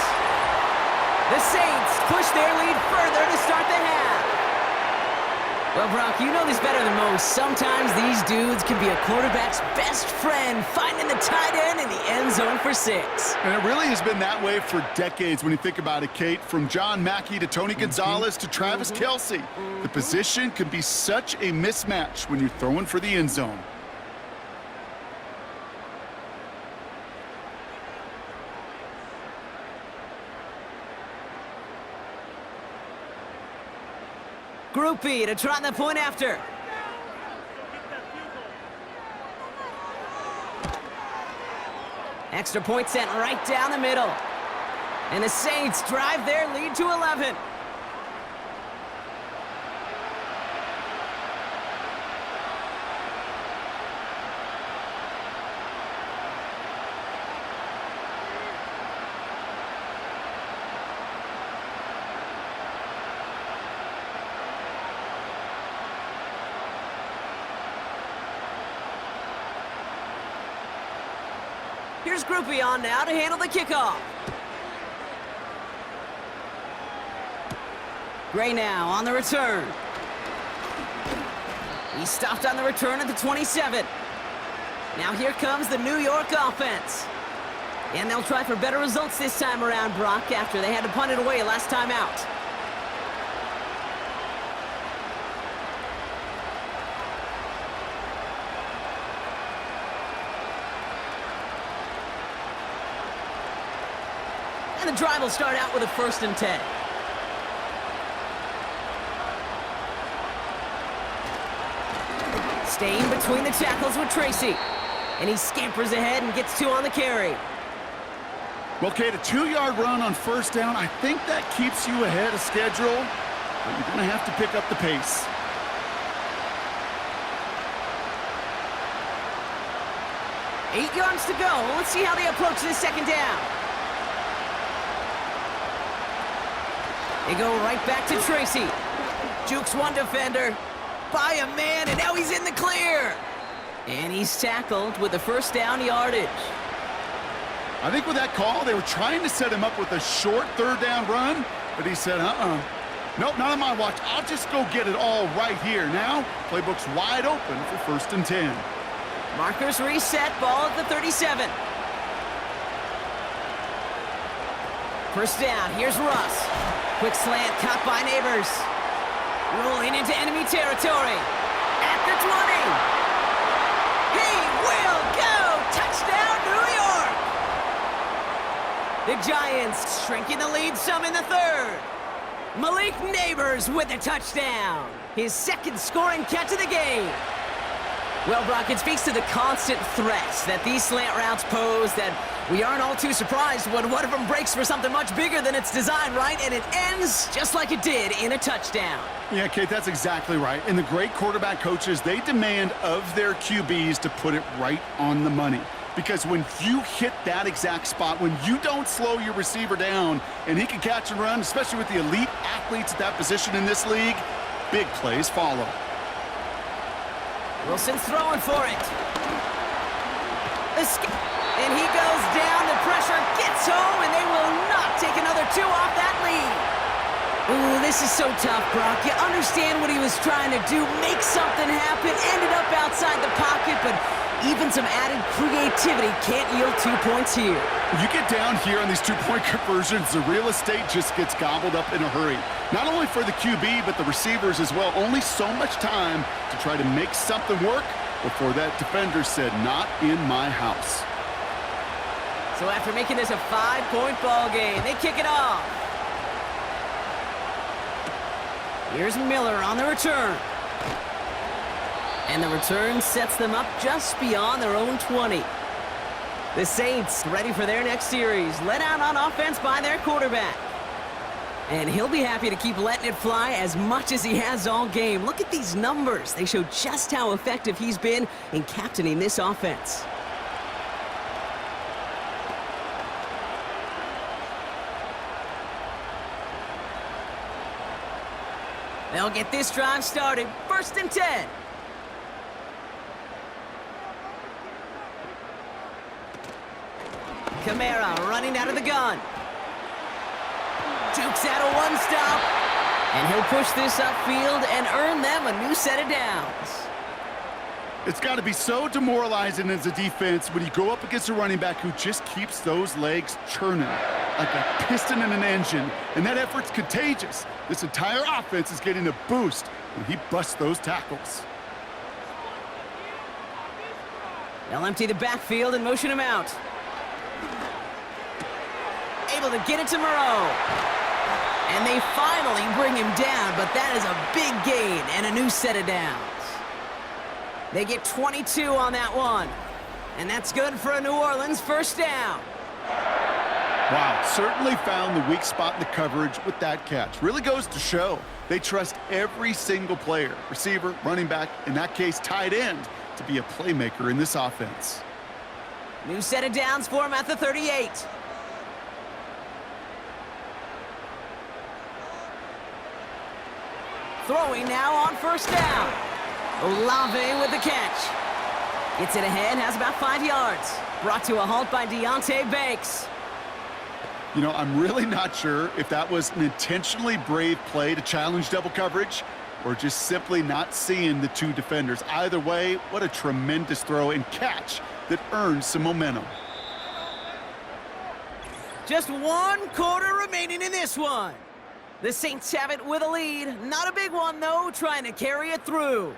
The Saints push their lead further to start the half. Well, Brock, you know this better than most. Sometimes these dudes can be a quarterback's best friend, finding the tight end in the end zone for 6. And it really has been that way for decades when you think about it, Kate. From John Mackey to Tony Gonzalez to Travis Kelce. The position can be such a mismatch when you're throwing for the end zone. Groupie to try the point after. Extra point sent right down the middle. And the Saints drive their lead to 11. Here's Groupie on now to handle the kickoff. Gray now on the return. He stopped on the return at the 27. Now here comes the New York offense. And they'll try for better results this time around, Brock, after they had to punt it away last time out. And the drive will start out with a 1st and 10. Staying between the tackles with Tracy. And he scampers ahead and gets 2 on the carry. Well, Kate, a 2-yard run on first down, I think that keeps you ahead of schedule, but you're going to have to pick up the pace. Eight yards to go. Let's see how they approach this second down. They go right back to Tracy. Jukes one defender by a man, and now he's in the clear. And he's tackled with the first down yardage. I think with that call, they were trying to set him up with a short third down run, but he said, nope, not on my watch. I'll just go get it all right here. Now, playbook's wide open for 1st and 10. Markers reset, ball at the 37. First down, here's Russ. Quick slant, caught by Neighbors. Rolling into enemy territory. At the 20. He will go! Touchdown, New York! The Giants shrinking the lead some in the third. Malik Neighbors with a touchdown. His 2nd scoring catch of the game. Well, Brock, it speaks to the constant threats that these slant routes pose that we aren't all too surprised when one of them breaks for something much bigger than its design, right? And it ends just like it did in a touchdown. Yeah, Kate, that's exactly right. And the great quarterback coaches, they demand of their QBs to put it right on the money. Because when you hit that exact spot, when you don't slow your receiver down and he can catch and run, especially with the elite athletes at that position in this league, big plays follow. Wilson's throwing for it. And he goes down. The pressure gets home, and they will not take another 2 off that lead. Ooh, this is so tough, Brock. You understand what he was trying to do, make something happen, ended up outside the pocket, but even some added creativity can't yield 2 points here. You get down here on these 2-point conversions, the real estate just gets gobbled up in a hurry. Not only for the QB, but the receivers as well. Only so much time to try to make something work before that defender said, not in my house. So after making this a 5-point ball game, they kick it off. Here's Miller on the return. And the return sets them up just beyond their own 20. The Saints ready for their next series, led out on offense by their quarterback. And he'll be happy to keep letting it fly as much as he has all game. Look at these numbers. They show just how effective he's been in captaining this offense. They'll get this drive started. 1st and 10. Kamara running out of the gun. Jukes out a 1-stop. And he'll push this upfield and earn them a new set of downs. It's got to be so demoralizing as a defense when you go up against a running back who just keeps those legs churning like a piston in an engine, and that effort's contagious. This entire offense is getting a boost when he busts those tackles. They'll empty the backfield and motion him out. Able to get it to Moreau. And they finally bring him down, but that is a big gain and a new set of downs. They get 22 on that one. And that's good for a New Orleans 1st down. Wow, certainly found the weak spot in the coverage with that catch. Really goes to show they trust every single player, receiver, running back, in that case tight end, to be a playmaker in this offense. New set of downs for him at the 38. Throwing now on 1st down. Olave with the catch. Gets it ahead, has about 5 yards. Brought to a halt by Deonte Banks. You know, I'm really not sure if that was an intentionally brave play to challenge double coverage or just simply not seeing the 2 defenders. Either way, what a tremendous throw and catch that earns some momentum. Just 1 quarter remaining in this one. The Saints have it with a lead. Not a big one, though, trying to carry it through.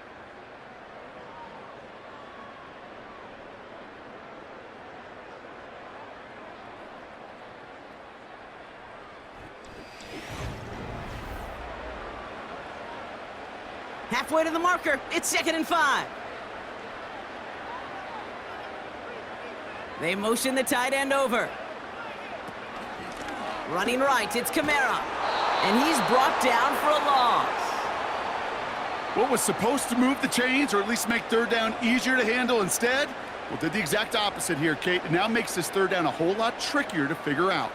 Halfway to the marker. It's 2nd and 5. They motion the tight end over. Running right, it's Kamara. And he's brought down for a loss. What was supposed to move the chains, or at least make third down easier to handle instead? Well, did the exact opposite here, Kate. It now makes this third down a whole lot trickier to figure out.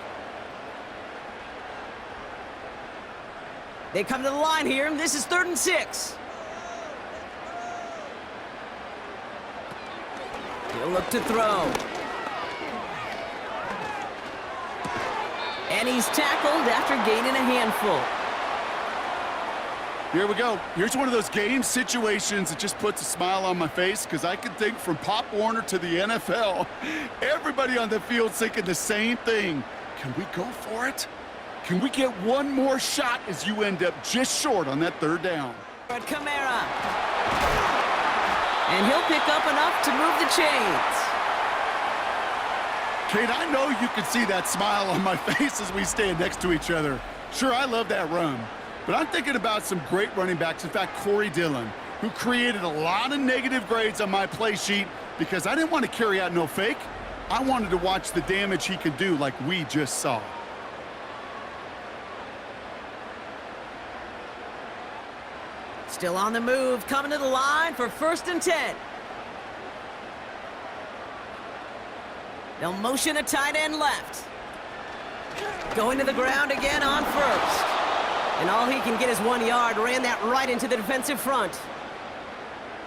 They come to the line here, and this is 3rd and 6. He'll look to throw. And he's tackled after gaining a handful. Here we go. Here's one of those game situations that just puts a smile on my face, because I can think from Pop Warner to the NFL, everybody on the field's thinking the same thing. Can we go for it? Can we get one more shot as you end up just short on that third down? But Kamara. And he'll pick up enough to move the chains. Kate, I know you can see that smile on my face as we stand next to each other. Sure, I love that run. But I'm thinking about some great running backs. In fact, Corey Dillon, who created a lot of negative grades on my play sheet because I didn't want to carry out no fake. I wanted to watch the damage he could do like we just saw. Still on the move, coming to the line for 1st and 10. They'll motion a tight end left. Going to the ground again on 1st. And all he can get is 1 yard. Ran that right into the defensive front.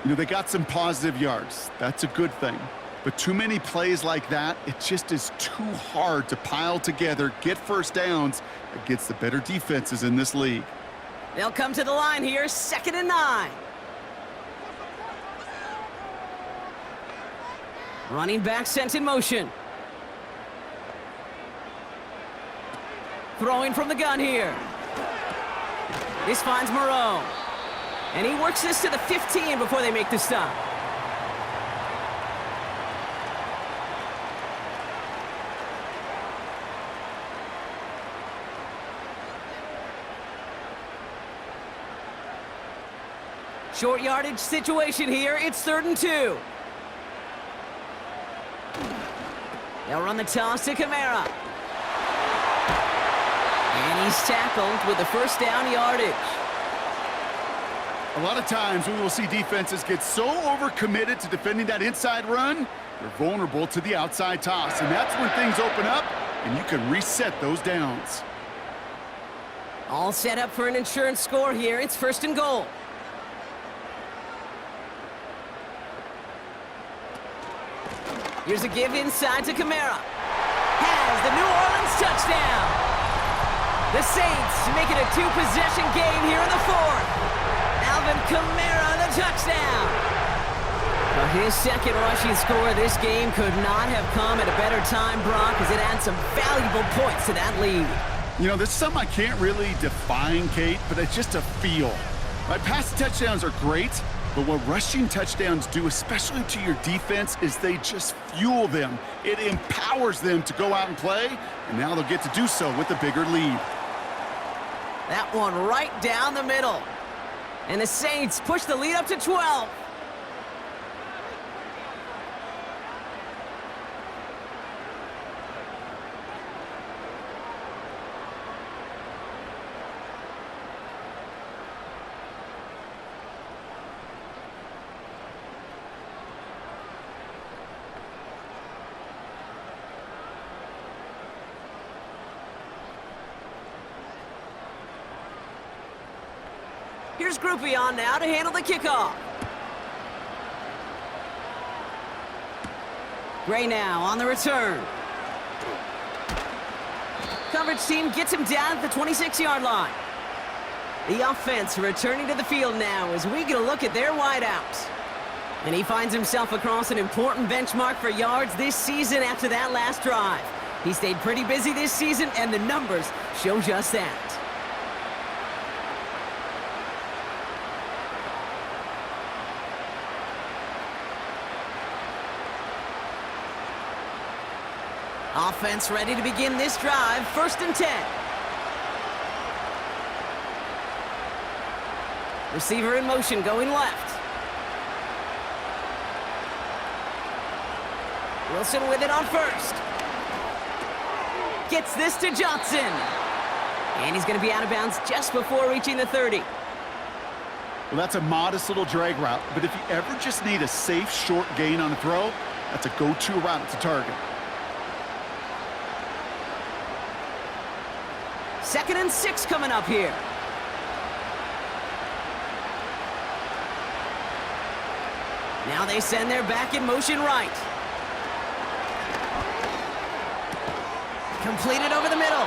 You know, they got some positive yards. That's a good thing. But too many plays like that, it just is too hard to pile together, get first downs against the better defenses in this league. They'll come to the line here, 2nd and 9. Running back sent in motion. Throwing from the gun here. This finds Moreau. And he works this to the 15 before they make the stop. Short yardage situation here. It's 3rd and 2. They'll run the toss to Kamara. And he's tackled with the 1st down yardage. A lot of times we will see defenses get so overcommitted to defending that inside run, they're vulnerable to the outside toss. And that's when things open up and you can reset those downs. All set up for an insurance score here. It's 1st and goal. Here's a give inside to Kamara. Has the New Orleans touchdown. The Saints make it a 2-possession game here in the 4th. Alvin Kamara, the touchdown. Well, his 2nd rushing score of this game could not have come at a better time, Brock, as it adds some valuable points to that lead. You know, this is something I can't really define, Kate, but it's just a feel. My passing touchdowns are great, but what rushing touchdowns do, especially to your defense, is they just fuel them. It empowers them to go out and play, and now they'll get to do so with a bigger lead. That one right down the middle. And the Saints push the lead up to 12. Here's Groupie on now to handle the kickoff. Gray now on the return. Coverage team gets him down at the 26-yard line. The offense returning to the field now as we get a look at their wideouts. And he finds himself across an important benchmark for yards this season after that last drive. He stayed pretty busy this season, and the numbers show just that. Offense ready to begin this drive. 1st and 10. Receiver in motion, going left. Wilson with it on first. Gets this to Johnson. And he's going to be out of bounds just before reaching the 30. Well, that's a modest little drag route, but if you ever just need a safe, short gain on a throw, that's a go-to route to target. 2nd and 6 coming up here. Now they send their back in motion right. Completed over the middle.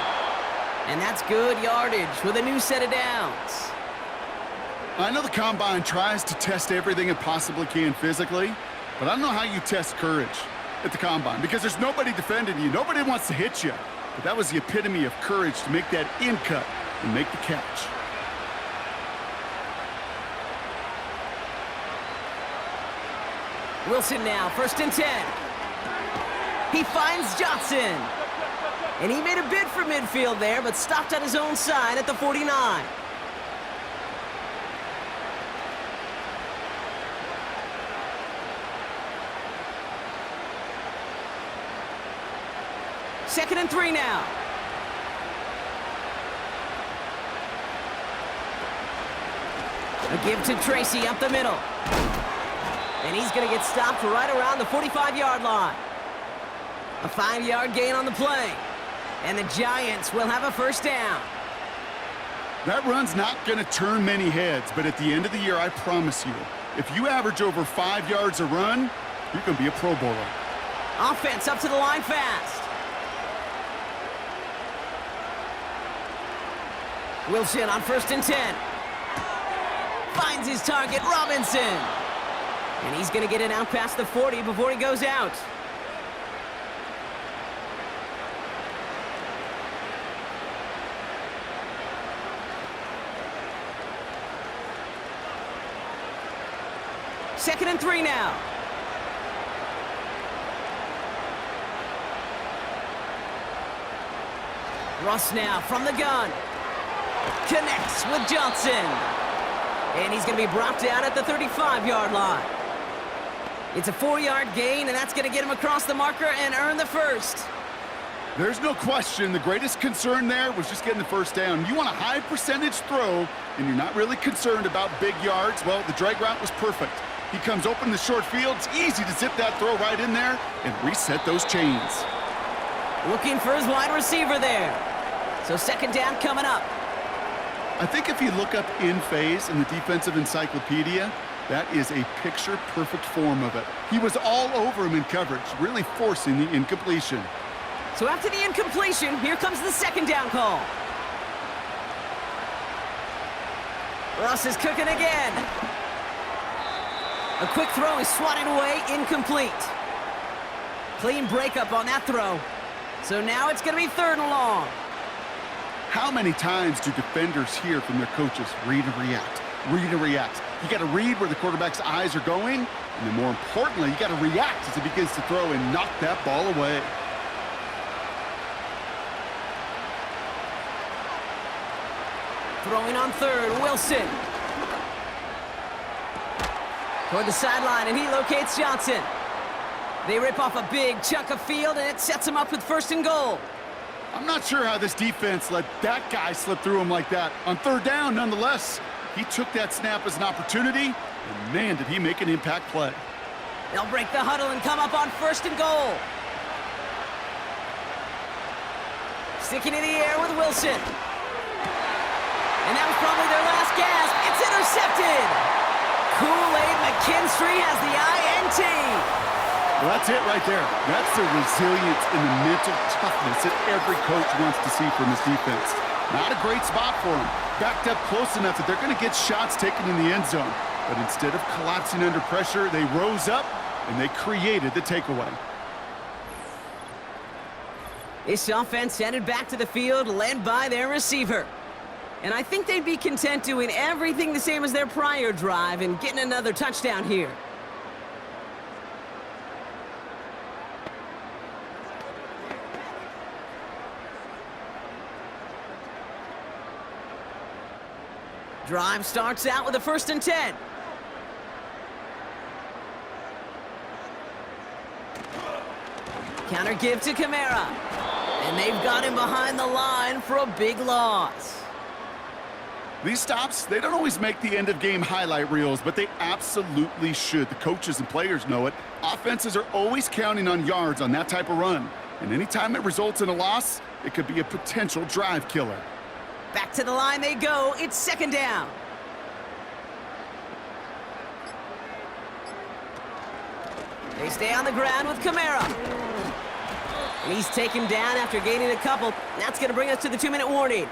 And that's good yardage with a new set of downs. I know the Combine tries to test everything it possibly can physically, but I don't know how you test courage at the Combine because there's nobody defending you. Nobody wants to hit you. But that was the epitome of courage to make that in cut and make the catch. Wilson now, 1st and 10. He finds Johnson. And he made a bid for midfield there, but stopped on his own side at the 49. Second and 3 now. A give to Tracy up the middle. And he's going to get stopped right around the 45-yard line. A 5-yard gain on the play. And the Giants will have a 1st down. That run's not going to turn many heads, but at the end of the year, I promise you, if you average over 5 yards a run, you're going to be a Pro Bowler. Offense up to the line fast. Wilson on 1st and 10. Finds his target, Robinson. And he's going to get it out past the 40 before he goes out. Second and 3 now. Russ now from the gun. Connects with Johnson. And he's going to be brought down at the 35-yard line. It's a 4-yard gain, and that's going to get him across the marker and earn the 1st. There's no question. The greatest concern there was just getting the 1st down. You want a high percentage throw, and you're not really concerned about big yards. Well, the drag route was perfect. He comes open in the short field. It's easy to zip that throw right in there and reset those chains. Looking for his wide receiver there. So 2nd down coming up. I think if you look up in phase in the defensive encyclopedia, that is a picture-perfect form of it. He was all over him in coverage, really forcing the incompletion. So after the incompletion, here comes the 2nd down call. Russ is cooking again. A quick throw is swatted away, incomplete. Clean breakup on that throw. So now it's going to be 3rd and long. How many times do defenders hear from their coaches, read and react, read and react? You got to read where the quarterback's eyes are going, and then more importantly, you got to react as he begins to throw and knock that ball away. Throwing on 3rd, Wilson. Toward the sideline, and he locates Johnson. They rip off a big chunk of field, and it sets him up with 1st and goal. I'm not sure how this defense let that guy slip through him like that. On 3rd down, nonetheless, he took that snap as an opportunity, and man, did he make an impact play. They'll break the huddle and come up on 1st and goal. Sticking in the air with Wilson. And that was probably their last gasp. It's intercepted. Kool-Aid McKinstry has the INT. Well, that's it right there. That's the resilience and the mental toughness that every coach wants to see from his defense. Not a great spot for him. Backed up close enough that they're going to get shots taken in the end zone. But instead of collapsing under pressure, they rose up and they created the takeaway. This offense headed back to the field, led by their receiver. And I think they'd be content doing everything the same as their prior drive and getting another touchdown here. Drive starts out with a 1st and 10. Counter give to Kamara. And they've got him behind the line for a big loss. These stops, they don't always make the end-of-game highlight reels, but they absolutely should. The coaches and players know it. Offenses are always counting on yards on that type of run. And anytime it results in a loss, it could be a potential drive killer. Back to the line they go. It's second down. They stay on the ground with Kamara. And he's taken down after gaining a couple. That's going to bring us to the 2-minute warning.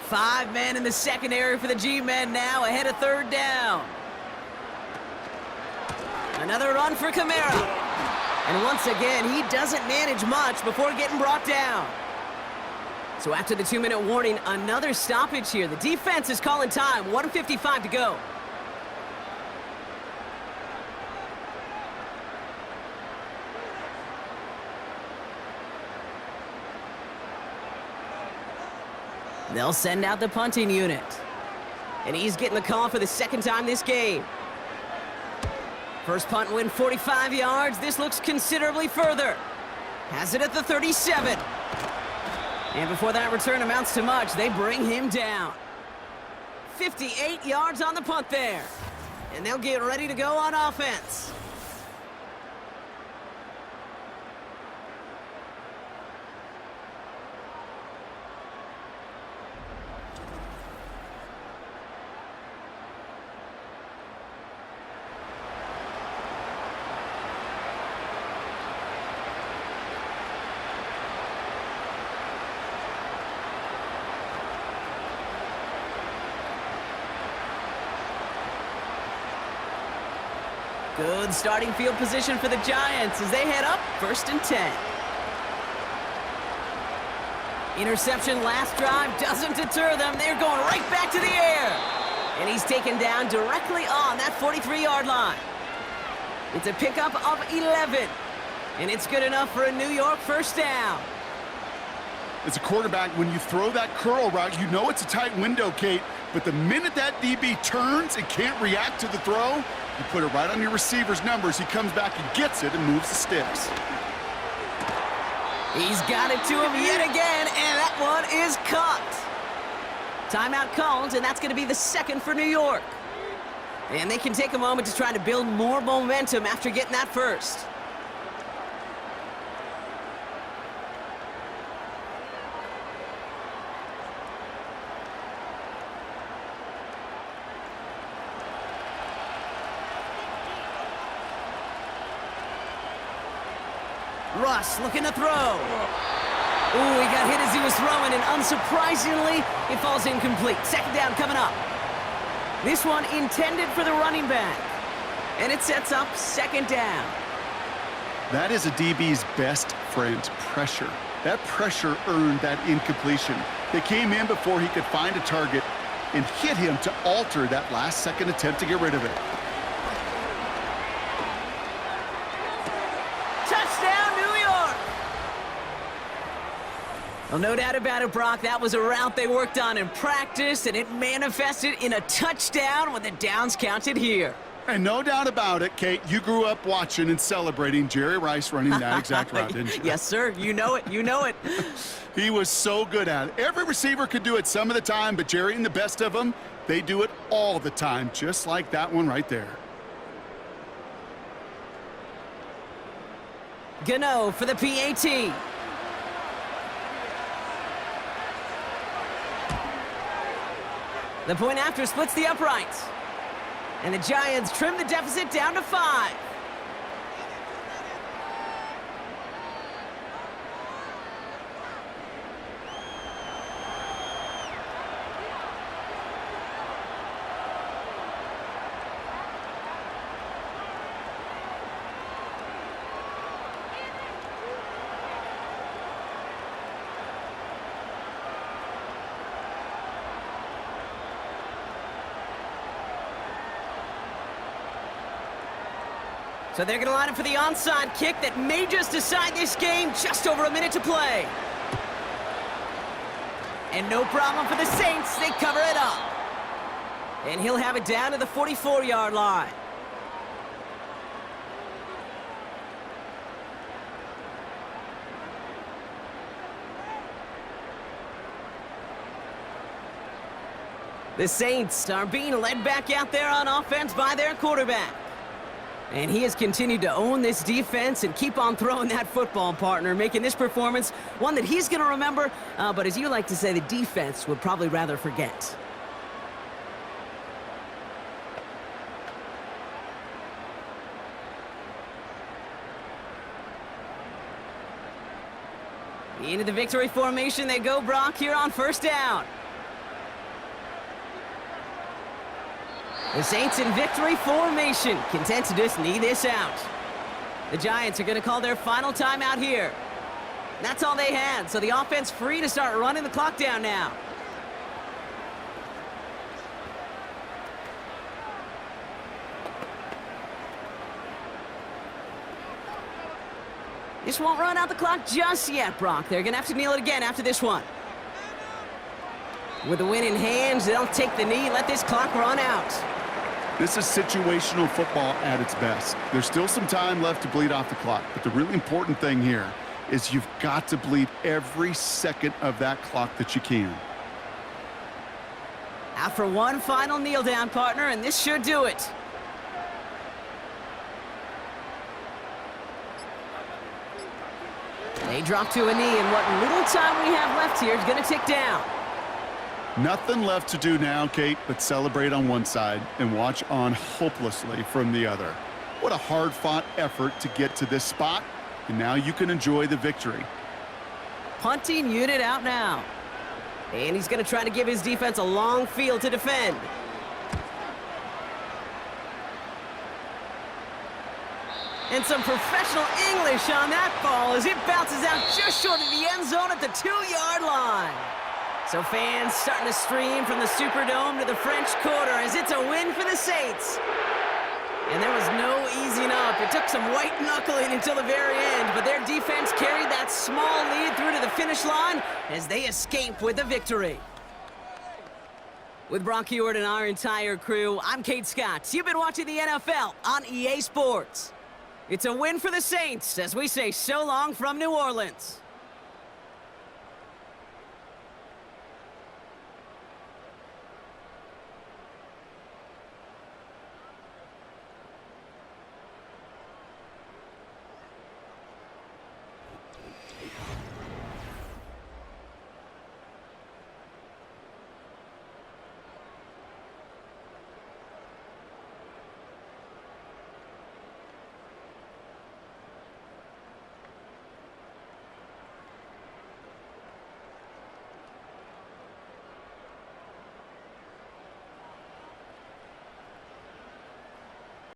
Five men in the secondary for the G-men now, ahead of third down. Another run for Kamara. And once again, he doesn't manage much before getting brought down. So after the 2-minute warning, another stoppage here. The defense is calling time, 1:55 to go. They'll send out the punting unit. And he's getting the call for the second time this game. First punt win 45 yards. This looks considerably further. Has it at the 37. And before that return amounts to much, they bring him down. 58 yards on the punt there. And they'll get ready to go on offense. Good starting field position for the Giants as they head up 1st and 10. Interception last drive doesn't deter them. They're going right back to the air. And he's taken down directly on that 43-yard line. It's a pickup of 11. And it's good enough for a New York first down. As a quarterback, when you throw that curl route, you know it's a tight window, Kate. But the minute that DB turns and can't react to the throw, you put it right on your receiver's numbers. He comes back and gets it and moves the sticks. He's got it to him yet again, and that one is caught. Timeout called, and that's going to be the second for New York. And they can take a moment to try to build more momentum after getting that first. Russ looking to throw. Ooh, he got hit as he was throwing, and unsurprisingly, it falls incomplete. Second down coming up. This one intended for the running back. And it sets up second down. That is a DB's best friend, pressure. That pressure earned that incompletion. They came in before he could find a target and hit him to alter that last-second attempt to get rid of it. Well, no doubt about it, Brock. That was a route they worked on in practice, and it manifested in a touchdown when the downs counted here. And no doubt about it, Kate, you grew up watching and celebrating Jerry Rice running that exact route, didn't you? Yes, sir. You know it. You know it. He was so good at it. Every receiver could do it some of the time, but Jerry and the best of them, they do it all the time, just like that one right there. Gano for the PAT. The point after splits the uprights. And the Giants trim the deficit down to 5. So they're going to line up for the onside kick that may just decide this game. Just over a minute to play. And no problem for the Saints. They cover it up. And he'll have it down to the 44-yard line. The Saints are being led back out there on offense by their quarterback. And he has continued to own this defense and keep on throwing that football, partner, making this performance one that he's going to remember, but as you like to say, the defense would probably rather forget. Into the victory formation they go, Brock, here on first down. The Saints in victory formation, content to just knee this out. The Giants are going to call their final timeout here. That's all they had, so the offense free to start running the clock down now. This won't run out the clock just yet, Brock. They're going to have to kneel it again after this one. With the win in hands, they'll take the knee, let this clock run out. This is situational football at its best. There's still some time left to bleed off the clock, but the really important thing here is you've got to bleed every second of that clock that you can. After one final kneel down, partner, and this should do it. They drop to a knee, and what little time we have left here is going to tick down. Nothing left to do now, Kate, but celebrate on one side and watch on hopelessly from the other. What a hard-fought effort to get to this spot, and now you can enjoy the victory. Punting unit out now. And he's going to try to give his defense a long field to defend. And some professional English on that ball as it bounces out just short of the end zone at the 2-yard line. So fans starting to stream from the Superdome to the French Quarter as it's a win for the Saints. And there was no easing up. It took some white knuckling until the very end, but their defense carried that small lead through to the finish line as they escape with the victory. With Brock Ewart and our entire crew, I'm Kate Scott. You've been watching the NFL on EA Sports. It's a win for the Saints as we say so long from New Orleans.